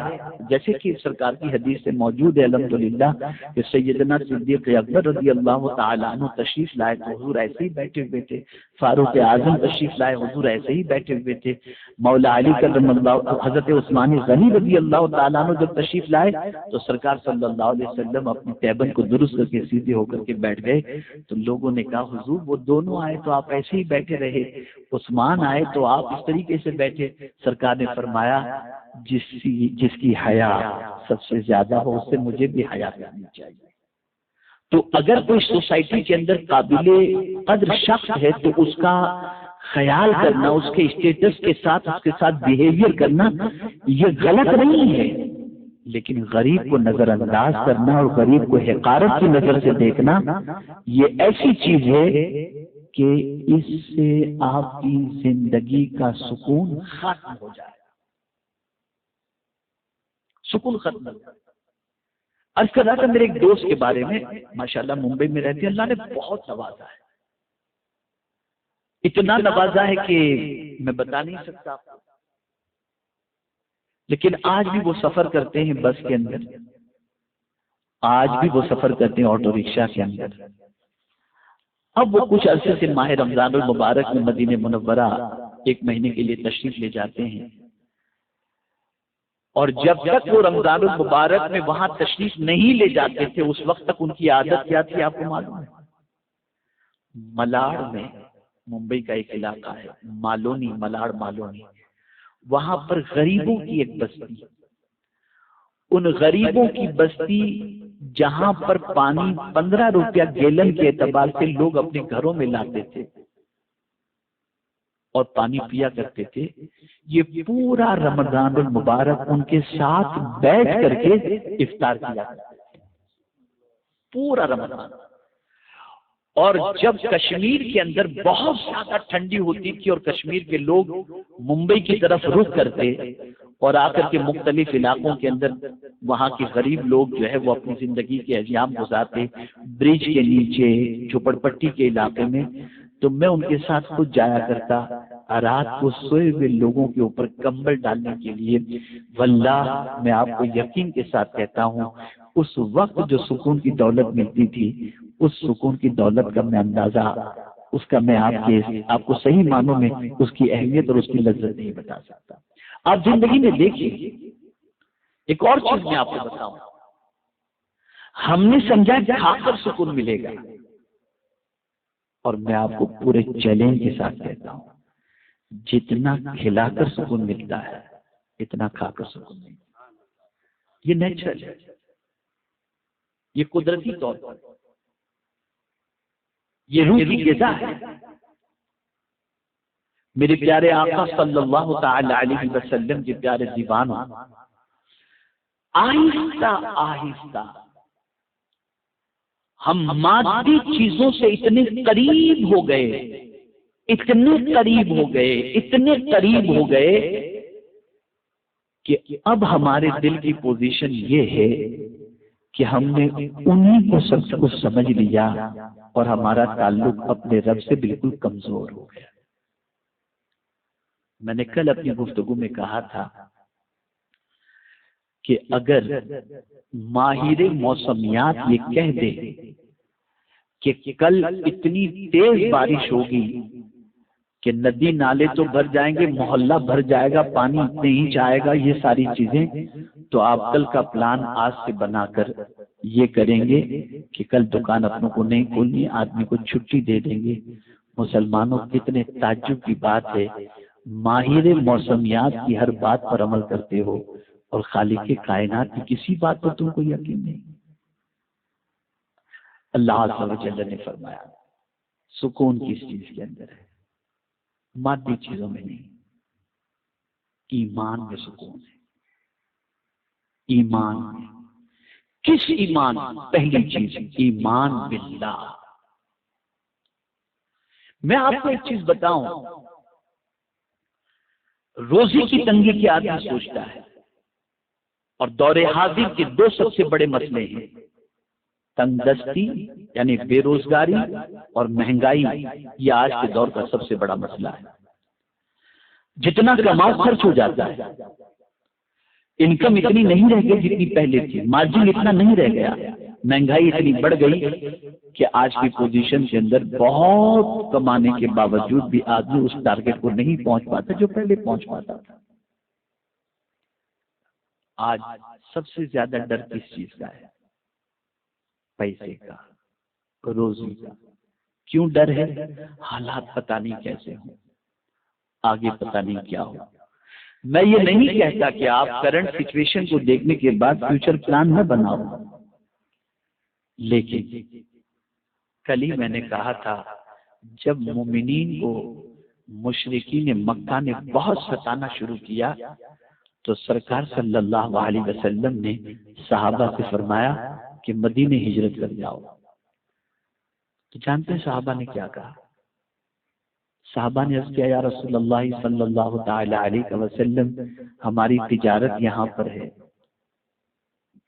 جیسے کہ سرکار کی حدیث سے موجود ہے الحمدللہ کہ سیدنا صدیق اکبر رضی اللہ تعالیٰ عنہ تشریف لائے تو حضور ایسے ہی بیٹھے ہوئے تھے، فاروق اعظم تشریف لائے حضور ایسے ہی بیٹھے ہوئے تھے، مولا علی کرم اللہ، حضرت عثمان غنی رضی اللہ تعالیٰ عنہ جب تشریف لائے تو سرکار صلی اللہ علیہ وسلم اپنی تیبن کو درست کر کے سیدھے ہو کر کے بیٹھ گئے. تو لوگوں نے کہا حضور وہ دونوں آئے تو آپ ایسے ہی بیٹھے رہے، عثمان آئے تو آپ اس طریقے سے بیٹھے. سرکار نے فرمایا جس کی حیا سب سے زیادہ ہو اس سے مجھے بھی حیا کرنی چاہیے. تو اگر کوئی سوسائٹی کے اندر قابل قدر شخص ہے تو اس کا خیال کرنا، اس کے اسٹیٹس کے ساتھ اس کے ساتھ بیہیویئر کرنا یہ غلط نہیں ہے، لیکن غریب کو نظر انداز کرنا اور غریب کو حقارت کی نظر سے دیکھنا یہ ایسی چیز ہے کہ اس سے آپ کی زندگی کا سکون ختم ہو جائے گا. سکون ختم ہو جائے گا. عرض کر رہا تھا میرے ایک دوست کے بارے میں، ماشاءاللہ ممبئی میں رہتے ہیں، اللہ نے بہت نوازا ہے، اتنا نوازا ہے کہ میں بتا نہیں سکتا آپ کو. لیکن آج بھی وہ سفر کرتے ہیں بس کے اندر، آج بھی وہ سفر کرتے ہیں آٹو رکشا کے اندر۔ اب وہ کچھ عرصے سے ماہ رمضان المبارک میں مدینہ منورہ 1 مہینے کے لیے تشریف لے جاتے ہیں، اور جب تک وہ رمضان المبارک میں وہاں تشریف نہیں لے جاتے تھے اس وقت تک ان کی عادت کیا تھی آپ کو معلوم ہے؟ ملاڑ میں، ممبئی کا ایک علاقہ ہے مالونی، ملاڑ مالونی، وہاں پر غریبوں کی ایک بستی، ان غریبوں کی بستی جہاں پر پانی 15 روپیہ گیلن کے اعتبار سے لوگ اپنے گھروں میں لاتے تھے اور پانی پیا کرتے تھے، یہ پورا رمضان المبارک ان کے ساتھ بیٹھ کر کے افطار کیا کرتے تھے، پورا رمضان۔ اور جب کشمیر کے اندر بہت زیادہ ٹھنڈی ہوتی تھی اور کشمیر کے لوگ ممبئی کی طرف رخ کرتے اور آ کر کے مختلف علاقوں کے اندر وہاں کے غریب لوگ جو ہے وہ اپنی زندگی کے ایام گزارتے برج کے نیچے جھوپڑ پٹی کے علاقے میں، تو میں ان کے ساتھ خود جایا کرتا رات کو سوئے ہوئے لوگوں کے اوپر کمبل ڈالنے کے لیے۔ واللہ میں آپ کو یقین کے ساتھ کہتا ہوں اس وقت جو سکون کی دولت ملتی تھی، اس سکون کی دولت کا میں اندازہ، اس کا میں آپ کو صحیح معنوں میں اس کی اہمیت اور اس کی لذت نہیں بتا سکتا۔ آپ زندگی میں دیکھیے، ایک اور چیز میں آپ کو بتاؤں، ہم نے سمجھا کہ کھا کر سکون ملے گا، اور میں آپ کو پورے چیلنج کے ساتھ کہتا ہوں جتنا کھلا کر سکون ملتا ہے اتنا کھا کر سکون نہیں۔ یہ نیچرل ہے، یہ قدرتی طور پر، یہ روح کی غذا ہے۔ میرے پیارے آقا صلی اللہ تعالی علیہ وسلم کے پیارے دیوانوں، آہستہ آہستہ ہم مادی چیزوں سے اتنے قریب ہو گئے، اتنے قریب ہو گئے، اتنے قریب ہو گئے کہ اب ہمارے دل کی پوزیشن یہ ہے کہ ہم نے انہیں کو سب کچھ سمجھ لیا اور ہمارا تعلق اپنے رب سے بالکل کمزور ہو گیا۔ میں نے کل اپنی گفتگو میں کہا تھا کہ اگر ماہر موسمیات یہ کہہ دے کہ کل اتنی تیز بارش ہوگی کہ ندی نالے تو بھر جائیں گے، محلہ بھر جائے گا، پانی نہیں جائے گا، یہ ساری چیزیں، تو آپ کل کا پلان آج سے بنا کر یہ کریں گے کہ کل دکان اپنوں کو نہیں کھولنی، آدمی کو چھٹی دے دیں گے۔ مسلمانوں کتنے تعجب کی بات ہے، ماہر موسمیات کی ہر بات پر عمل کرتے ہو اور خالق کائنات کی کسی بات پر تم کو یقین نہیں۔ اللہ عز و جل نے فرمایا سکون کس چیز کے اندر ہے؟ مادی چیزوں میں نہیں، ایمان میں سکون ہے۔ ایمان میں کس ایمان؟ پہلی چیز ایمان باللہ۔ میں آپ کو ایک چیز بتاؤں، روزی کی تنگی کے آدمی سوچتا ہے، اور دور حاضر کے 2 سب سے بڑے مسئلے ہیں، تنگ دستی یعنی بے روزگاری اور مہنگائی، یہ آج کے دور کا سب سے بڑا مسئلہ ہے۔ جتنا کماؤ خرچ ہو جاتا ہے، انکم اتنی نہیں رہ گئی جتنی پہلے تھی، مارجن اتنا نہیں رہ گیا، مہنگائی اتنی بڑھ گئی کہ آج کی پوزیشن کے اندر بہت کمانے کے باوجود بھی آدمی اس ٹارگٹ کو نہیں پہنچ پاتا جو پہلے پہنچ پاتا تھا۔ آج سب سے زیادہ ڈر کس چیز کا ہے؟ پیسے کا، روزی کا۔ کیوں ڈر ہے؟ حالات پتہ نہیں کیسے ہوں، آگے پتہ نہیں کیا ہو۔ میں یہ نہیں کہتا کہ آپ کرنٹ سچویشن کو دیکھنے کے بعد فیوچر پلان نہ بناؤ، لیکن کل ہی میں نے کہا تھا جب مومنین کو مشرکین مکہ نے بہت ستانا شروع کیا تو سرکار صلی اللہ علیہ وسلم نے صحابہ سے فرمایا کہ مدینے ہجرت کر جاؤ۔ تو جانتے ہیں صحابہ نے کیا کہا؟ صحابہ نے عرض کیا یا رسول اللہ صلی اللہ تعالی علیہ وسلم، ہماری تجارت یہاں پر ہے،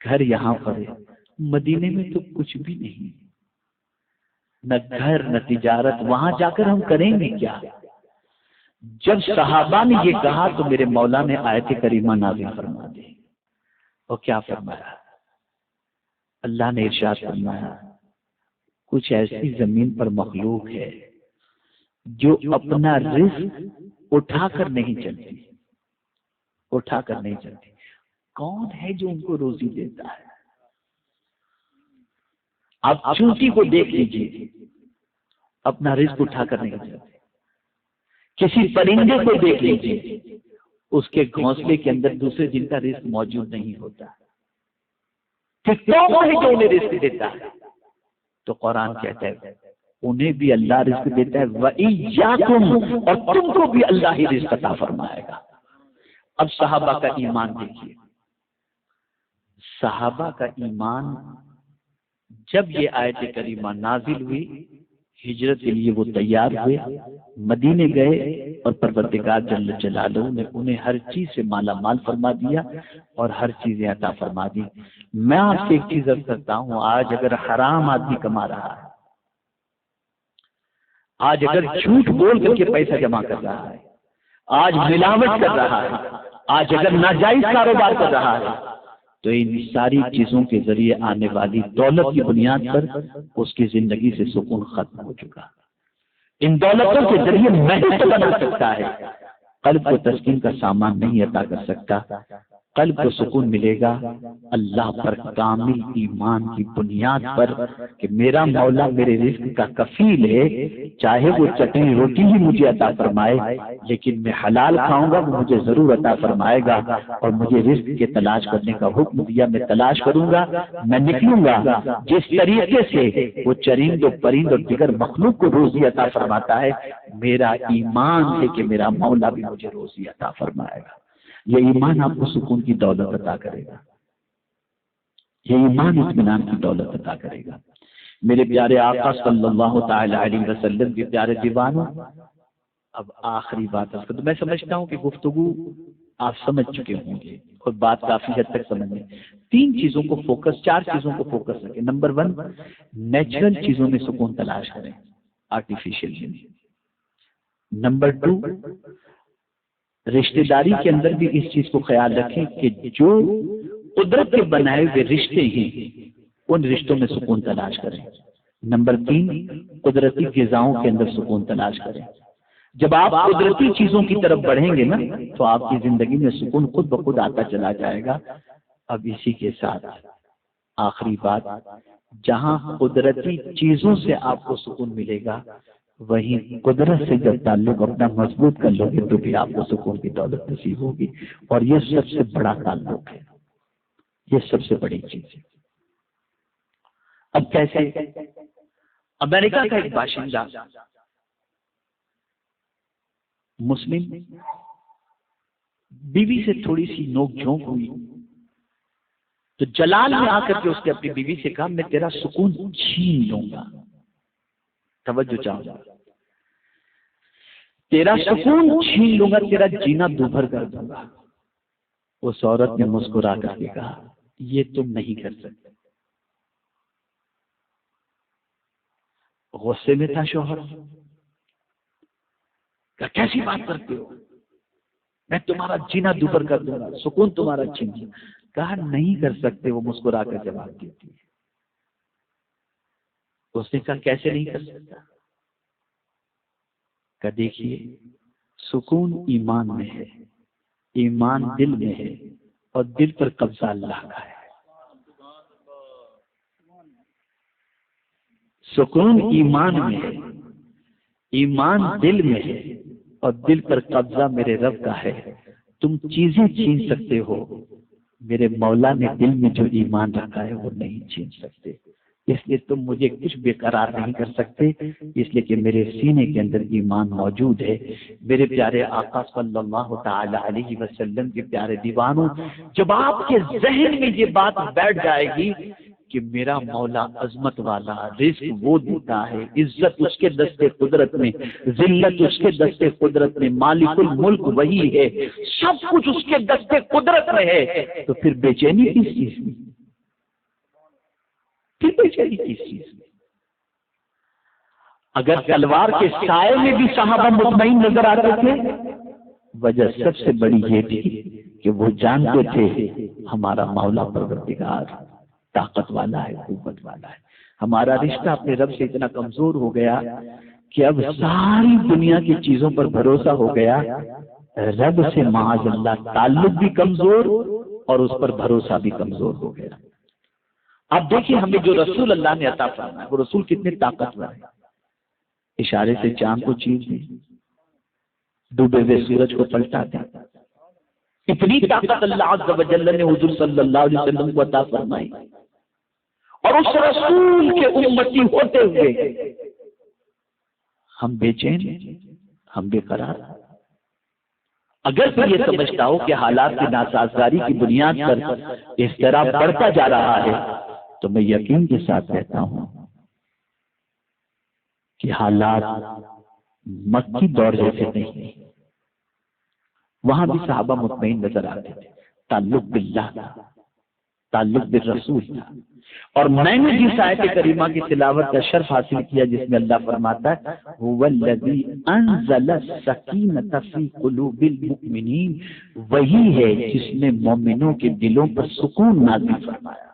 گھر یہاں پر ہے، مدینے میں تو کچھ بھی نہیں، نہ گھر نہ تجارت، وہاں جا کر ہم کریں گے کیا؟ جب صحابہ نے یہ کہا تو میرے مولا نے آیت کریمہ نازل فرما دی، اور کیا فرمایا؟ اللہ نے ارشاد فرمایا کچھ ایسی زمین پر مخلوق ہے جو اپنا رزق اٹھا کر نہیں چلتی، اٹھا کر نہیں چلتی۔ کون ہے جو ان کو روزی دیتا ہے؟ آپ چونٹی کو دیکھ لیجیے، اپنا رزق اٹھا کر نہیں چلتی۔ کسی پرندے کو دیکھ لیجیے، اس کے گھونسلے کے اندر دوسرے جن کا رزق موجود نہیں ہوتا۔ پھر کون ہے جو انہیں رزق دیتا ہے؟ تو قرآن کہتا ہے انہیں بھی اللہ رزق دیتا ہے، وَإِيَّاكُمْ، اور تم کو بھی اللہ ہی رزق عطا فرمائے گا۔ اب صحابہ کا ایمان دیکھیے، صحابہ کا ایمان جب یہ آیت کریمہ نازل ہوئی، ہجرت کے لیے وہ تیار ہوئے، مدینے گئے، اور پروردگار جل جلالہ نے انہیں ہر چیز سے مالا مال فرما دیا اور ہر چیزیں عطا فرما دی۔ میں آپ سے ایک چیز عرض کرتا ہوں، آج اگر حرام آدمی کما رہا ہے، آج اگر جھوٹ بول کر کے پیسہ جمع کر رہا ہے، آج ملاوٹ کر رہا ہے، آج اگر ناجائز کاروبار کر رہا ہے، تو ان ساری چیزوں کے ذریعے آنے والی دولت کی بنیاد پر اس کی زندگی سے سکون ختم ہو چکا۔ ان دولتوں کے ذریعے محل تو بنا سکتا ہے، قلب کو تسکین کا سامان نہیں عطا کر سکتا۔ قلب کو سکون ملے گا اللہ پر کامل ایمان کی بنیاد پر کہ میرا مولا میرے رزق کا کفیل ہے، چاہے وہ چٹنی روٹی ہی مجھے عطا فرمائے، لیکن میں حلال کھاؤں گا وہ مجھے ضرور عطا فرمائے گا، اور مجھے رزق کے تلاش کرنے کا حکم دیا، میں تلاش کروں گا، میں نکلوں گا۔ جس طریقے سے وہ چرند و پرند اور دیگر مخلوق کو روزی عطا فرماتا ہے، میرا ایمان ہے کہ میرا مولا بھی مجھے روزی عطا فرمائے گا۔ یہ ایمان آپ کو سکون کی دولت عطا کرے گا، یہ ایمان اطمینان کی دولت عطا کرے گا۔ میرے پیارے آقا صلی اللہ تعالی علیہ وسلم کے پیارے دیوانوں، اب آخری بات ہے، تو میں سمجھتا ہوں کہ گفتگو آپ سمجھ چکے ہوں گے اور بات کافی حد تک سمجھ میں۔ تین چیزوں کو فوکس، چار چیزوں کو فوکس رکھیں۔ نمبر 1، نیچرل چیزوں میں سکون تلاش کریں، آرٹیفیشیل نہیں۔ نمبر 2، رشتہ داری کے اندر بھی اس چیز کو خیال رکھیں کہ جو قدرت کے بنائے ہوئے رشتے ہیں ان رشتوں میں سکون تلاش کریں۔ نمبر 3، قدرتی غذاؤں کے اندر سکون تلاش کریں۔ جب آپ قدرتی چیزوں کی طرف بڑھیں گے نا تو آپ کی زندگی میں سکون خود بخود آتا چلا جائے گا۔ اب اسی کے ساتھ آخری بات، جہاں قدرتی چیزوں سے آپ کو سکون ملے گا، وہیں قدرت سے جب تعلق اپنا مضبوط کر لو گے تو بھی آپ کو سکون کی دولت نصیب ہوگی، اور یہ سب سے بڑا تعلق ہے، یہ سب سے بڑی چیز ہے۔ اب کیسے؟ امریکہ کا ایک باشندہ مسلم، بیوی سے تھوڑی سی نوک جھونک ہوئی تو جلال میں آ کر کے اس نے اپنی بیوی سے کہا میں تیرا سکون چھین لوں گا۔ توجہ چاہوں، تیرا سکون چھین لوں گا، تیرا جینا دوبھر کر دوں گا۔ اس عورت نے مسکرا کر کے کہا یہ تم نہیں کر سکتے۔ غصے میں تھا شوہر، کہ کیسی بات کرتے ہو، میں تمہارا جینا دوبھر کر دوں گا، سکون تمہارا چھین لوں گا۔ کہا نہیں کر سکتے۔ وہ مسکرا کر جواب دیتی ہے۔ اس نے کہا کیسے نہیں کر سکتا؟ کہ دیکھیے سکون ایمان میں ہے، ایمان دل میں ہے، اور دل پر قبضہ اللہ کا ہے۔ سکون ایمان میں ہے، ایمان دل میں ہے، اور دل پر قبضہ میرے رب کا ہے۔ تم چیزیں چھین سکتے ہو، میرے مولا نے دل میں جو ایمان رکھا ہے وہ نہیں چھین سکتے۔ اس لیے تم مجھے کچھ بے قرار نہیں کر سکتے، اس لیے کہ میرے سینے کے اندر ایمان موجود ہے۔ میرے پیارے آقا صلی اللہ تعالی علیہ وسلم کے پیارے دیوانوں، جب آپ کے ذہن میں یہ بات بیٹھ جائے گی کہ میرا مولا عظمت والا، رزق وہ دیتا ہے، عزت اس کے دستے قدرت میں، ذلت اس کے دستے قدرت میں، مالک الملک وہی ہے، سب کچھ اس کے دستے قدرت میں ہے، تو پھر بے چینی کس چیز میں؟ پھر بے چینی کس چیز میں؟ اگر تلوار کے سائے میں بھی صحابہ مطمئن نظر آتے تھے، وجہ سب سے بڑی یہ تھی کہ وہ جانتے تھے ہمارا مولا پروردگار طاقت والا ہے، قوت والا ہے۔ ہمارا رشتہ اپنے رب سے اتنا کمزور ہو گیا کہ اب ساری دنیا کی چیزوں پر بھروسہ ہو گیا، رب سے معاذ اللہ تعلق بھی کمزور اور اس پر بھروسہ بھی کمزور ہو گیا۔ اب دیکھیں ہمیں جو رسول اللہ نے عطا فرمایا، وہ رسول کتنے طاقتور ہے، اشارے سے چاند کو چیر دیں، ڈوبے ہوئے سورج کو پلٹا دیں، اتنی طاقت اللہ عز و جل نے حضور صلی اللہ علیہ وسلم کو عطا فرمائی، اور اس رسول کے امتی ہوتے ہوئے ہم بے چین، ہم بے قرار۔ اگر تو یہ سمجھتا ہو کہ حالات کی ناسازگاری کی بنیاد پر اضطراب بڑھتا جا رہا ہے، تو میں یقین کے ساتھ کہتا ہوں کہ حالات مکی دور جیسے نہیں، وہاں بھی صحابہ مطمئن نظر آتے تھے، تعلق باللہ تھا، تعلق بالرسول تھا۔ اور میں نے جس آیت کریمہ کی تلاوت کا شرف حاصل کیا جس میں اللہ فرماتا ہے هو الذی انزل السکینۃ فی قلوب المؤمنین، وہی ہے جس نے مومنوں کے دلوں پر سکون نازل فرمایا۔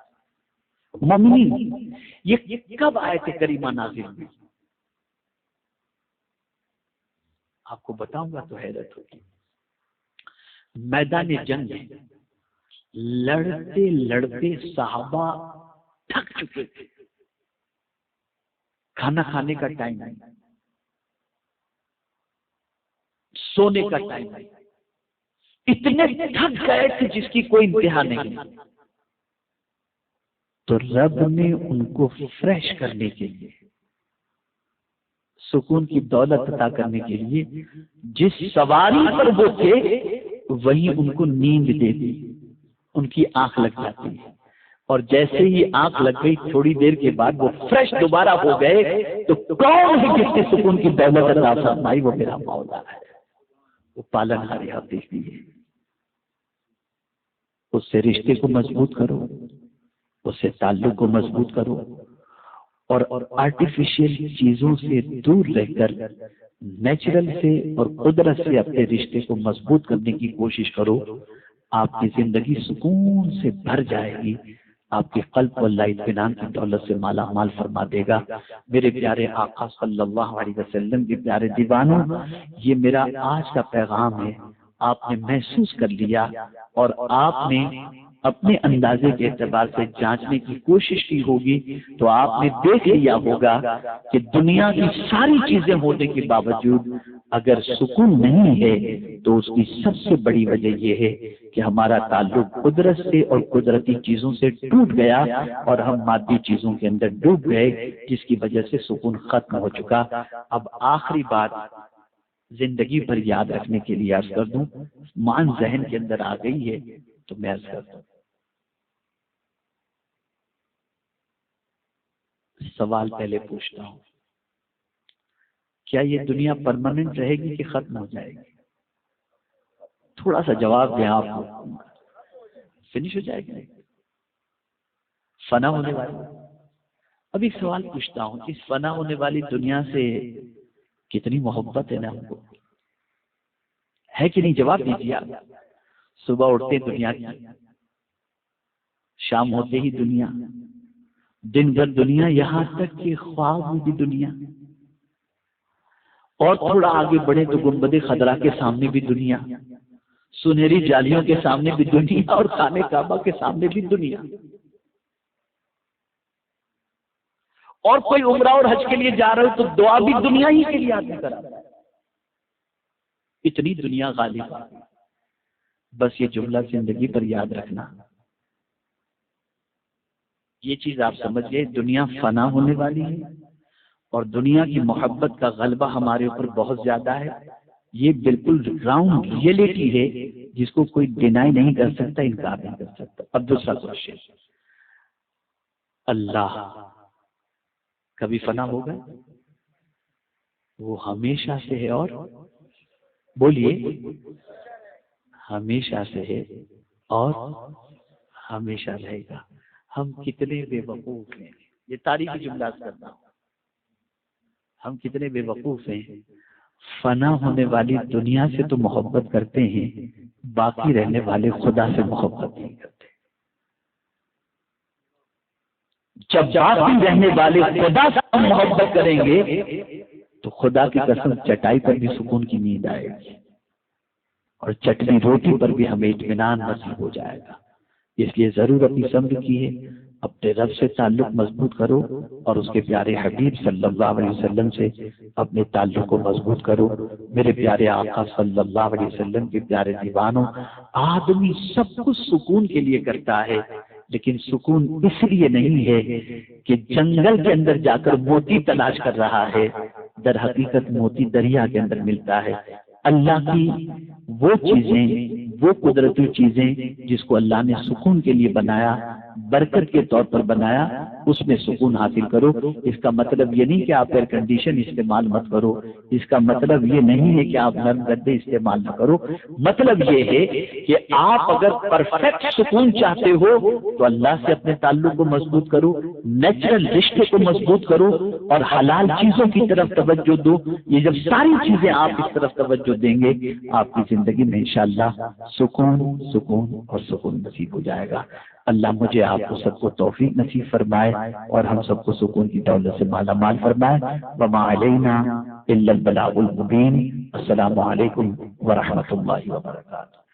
مومنین، یہ کب آیت کریمہ نازل ہوئی؟ آپ کو بتاؤں گا تو حیرت ہوگی۔ میدان جنگ ہے، لڑتے لڑتے صحابہ تھک چکے تھے، کھانا کھانے کا ٹائم ہے، سونے کا ٹائم ہے، اتنے تھک گئے تھے جس کی کوئی انتہا نہیں۔ تو رب نے ان کو فریش کرنے کے لیے، سکون کی دولت عطا کرنے کے لیے جس سواری پر وہ تھے وہی ان کو نیند دے دی، ان کی آنکھ لگ جاتی ہے، اور جیسے ہی آنکھ لگ گئی تھوڑی دیر کے بعد وہ فریش دوبارہ ہو گئے۔ تو کون ہے جس نے سکون کی دولت عطا فرمائی؟ وہ میرا مولا ہے، وہ پالنہار حقیقی ہے۔ اس سے رشتے کو مضبوط کرو، اس سے تعلق کو مضبوط کرو، اور آرٹیفیشیل چیزوں سے دور رہ کر نیچرل سے اور قدرت سے اپنے رشتے کو مضبوط کرنے کی کوشش کرو۔ آپ کی زندگی سکون سے بھر جائے گی، آپ کے قلب کو اللہ اطمینان کی دولت سے مالا مال فرما دے گا۔ میرے پیارے آقا صلی اللہ علیہ وسلم کے پیارے دیوانوں، یہ میرا آج کا پیغام ہے۔ آپ نے محسوس کر لیا اور آپ نے اپنے اندازے کے اعتبار سے جانچنے کی کوشش کی ہوگی، تو آپ نے دیکھ لیا ہوگا کہ دنیا کی ساری چیزیں ہونے کے باوجود اگر سکون نہیں ہے تو اس کی سب سے بڑی وجہ یہ ہے کہ ہمارا تعلق قدرت سے اور قدرتی چیزوں سے ٹوٹ گیا اور ہم مادی چیزوں کے اندر ڈوب گئے، جس کی وجہ سے سکون ختم ہو چکا۔ اب آخری بات زندگی بھر یاد رکھنے کے لیے عرض کر دوں، مان ذہن کے اندر آ گئی ہے تو میں عرض کر دوں۔ سوال پہلے پوچھتا ہوں، کیا یہ دنیا پرماننٹ رہے گی کہ ختم ہو جائے گی؟ تھوڑا سا جواب دیں، آپ فنش ہو جائے گی، فنا ہونے والی۔ اب ایک سوال پوچھتا ہوں، اس فنا ہونے والی دنیا سے کتنی محبت ہے نا ہم کو، ہے کہ نہیں؟ جواب دیجیے آپ۔ صبح اٹھتے دنیا کی، شام ہوتے ہی دنیا، دن بھر دنیا، یہاں تک کہ خواب میں بھی دنیا، اور تھوڑا آگے بڑھے تو گنبد خضرا کے سامنے بھی دنیا، سنہری جالیوں کے سامنے بھی دنیا، اور خانہ کعبہ کے سامنے بھی دنیا، اور کوئی عمرہ اور حج کے لیے جا رہے ہو تو دعا بھی دنیا ہی کے لیے آدمی کرا۔ اتنی دنیا غالب، بس یہ جملہ زندگی پر یاد رکھنا، یہ چیز آپ سمجھ گئے، دنیا فنا ہونے والی ہے اور دنیا کی محبت کا غلبہ ہمارے اوپر بہت زیادہ ہے۔ یہ بالکل گراؤنڈ ریئلٹی ہے جس کو کوئی ڈینائی نہیں کر سکتا، انکار نہیں کر سکتا۔ اب دوسرا کوشچن، اللہ کبھی فنا ہوگا؟ وہ ہمیشہ سے ہے، اور بولیے، ہمیشہ سے ہے اور ہمیشہ رہے گا۔ ہم کتنے بے وقوف ہیں، یہ تاریخی جملہ کرنا ہوں، ہم کتنے بے وقوف ہیں، فنا ہونے والی دنیا سے تو محبت کرتے ہیں، باقی رہنے والے خدا سے محبت نہیں کرتے۔ جب باقی رہنے والے خدا سے محبت کریں گے تو خدا کی قسم چٹائی پر بھی سکون کی نیند آئے گی، اور چٹنی روٹی پر بھی ہمیں اطمینان نصیب ہو جائے گا۔ اس لیے ضرور اپنی صبر کیے، اپنے رب سے تعلق مضبوط کرو، اور اس کے پیارے حبیب صلی اللہ علیہ وسلم سے اپنے تعلق کو مضبوط کرو۔ میرے پیارے آقا صلی اللہ علیہ وسلم کے پیارے دیوانوں، آدمی سب کچھ سکون کے لیے کرتا ہے، لیکن سکون اس لیے نہیں ہے کہ جنگل کے اندر جا کر موتی تلاش کر رہا ہے، در حقیقت موتی دریا کے اندر ملتا ہے۔ اللہ کی وہ چیزیں، وہ قدرتی چیزیں جس کو اللہ نے سکون کے لیے بنایا، برکت کے طور پر بنایا، اس میں سکون حاصل کرو۔ اس کا مطلب یہ نہیں کہ آپ ایئر کنڈیشن استعمال مت کرو، اس کا مطلب یہ نہیں ہے کہ آپ نرم گدے استعمال نہ کرو، مطلب یہ ہے کہ آپ اگر پرفیکٹ سکون چاہتے ہو تو اللہ سے اپنے تعلق کو مضبوط کرو، نیچرل رشتے کو مضبوط کرو، اور حلال چیزوں کی طرف توجہ دو۔ یہ جب ساری چیزیں آپ اس طرف توجہ دیں گے، آپ کی زندگی میں انشاءاللہ سکون سکون اور سکون نصیب ہو جائے گا۔ اللہ مجھے آپ کو سب کو توفیق نصیب فرمائے، اور ہم سب کو سکون کی دولت سے مالا مال فرمائے۔ وما علینا الا البلاغ المبین۔ السلام علیکم ورحمۃ اللہ وبرکاتہ۔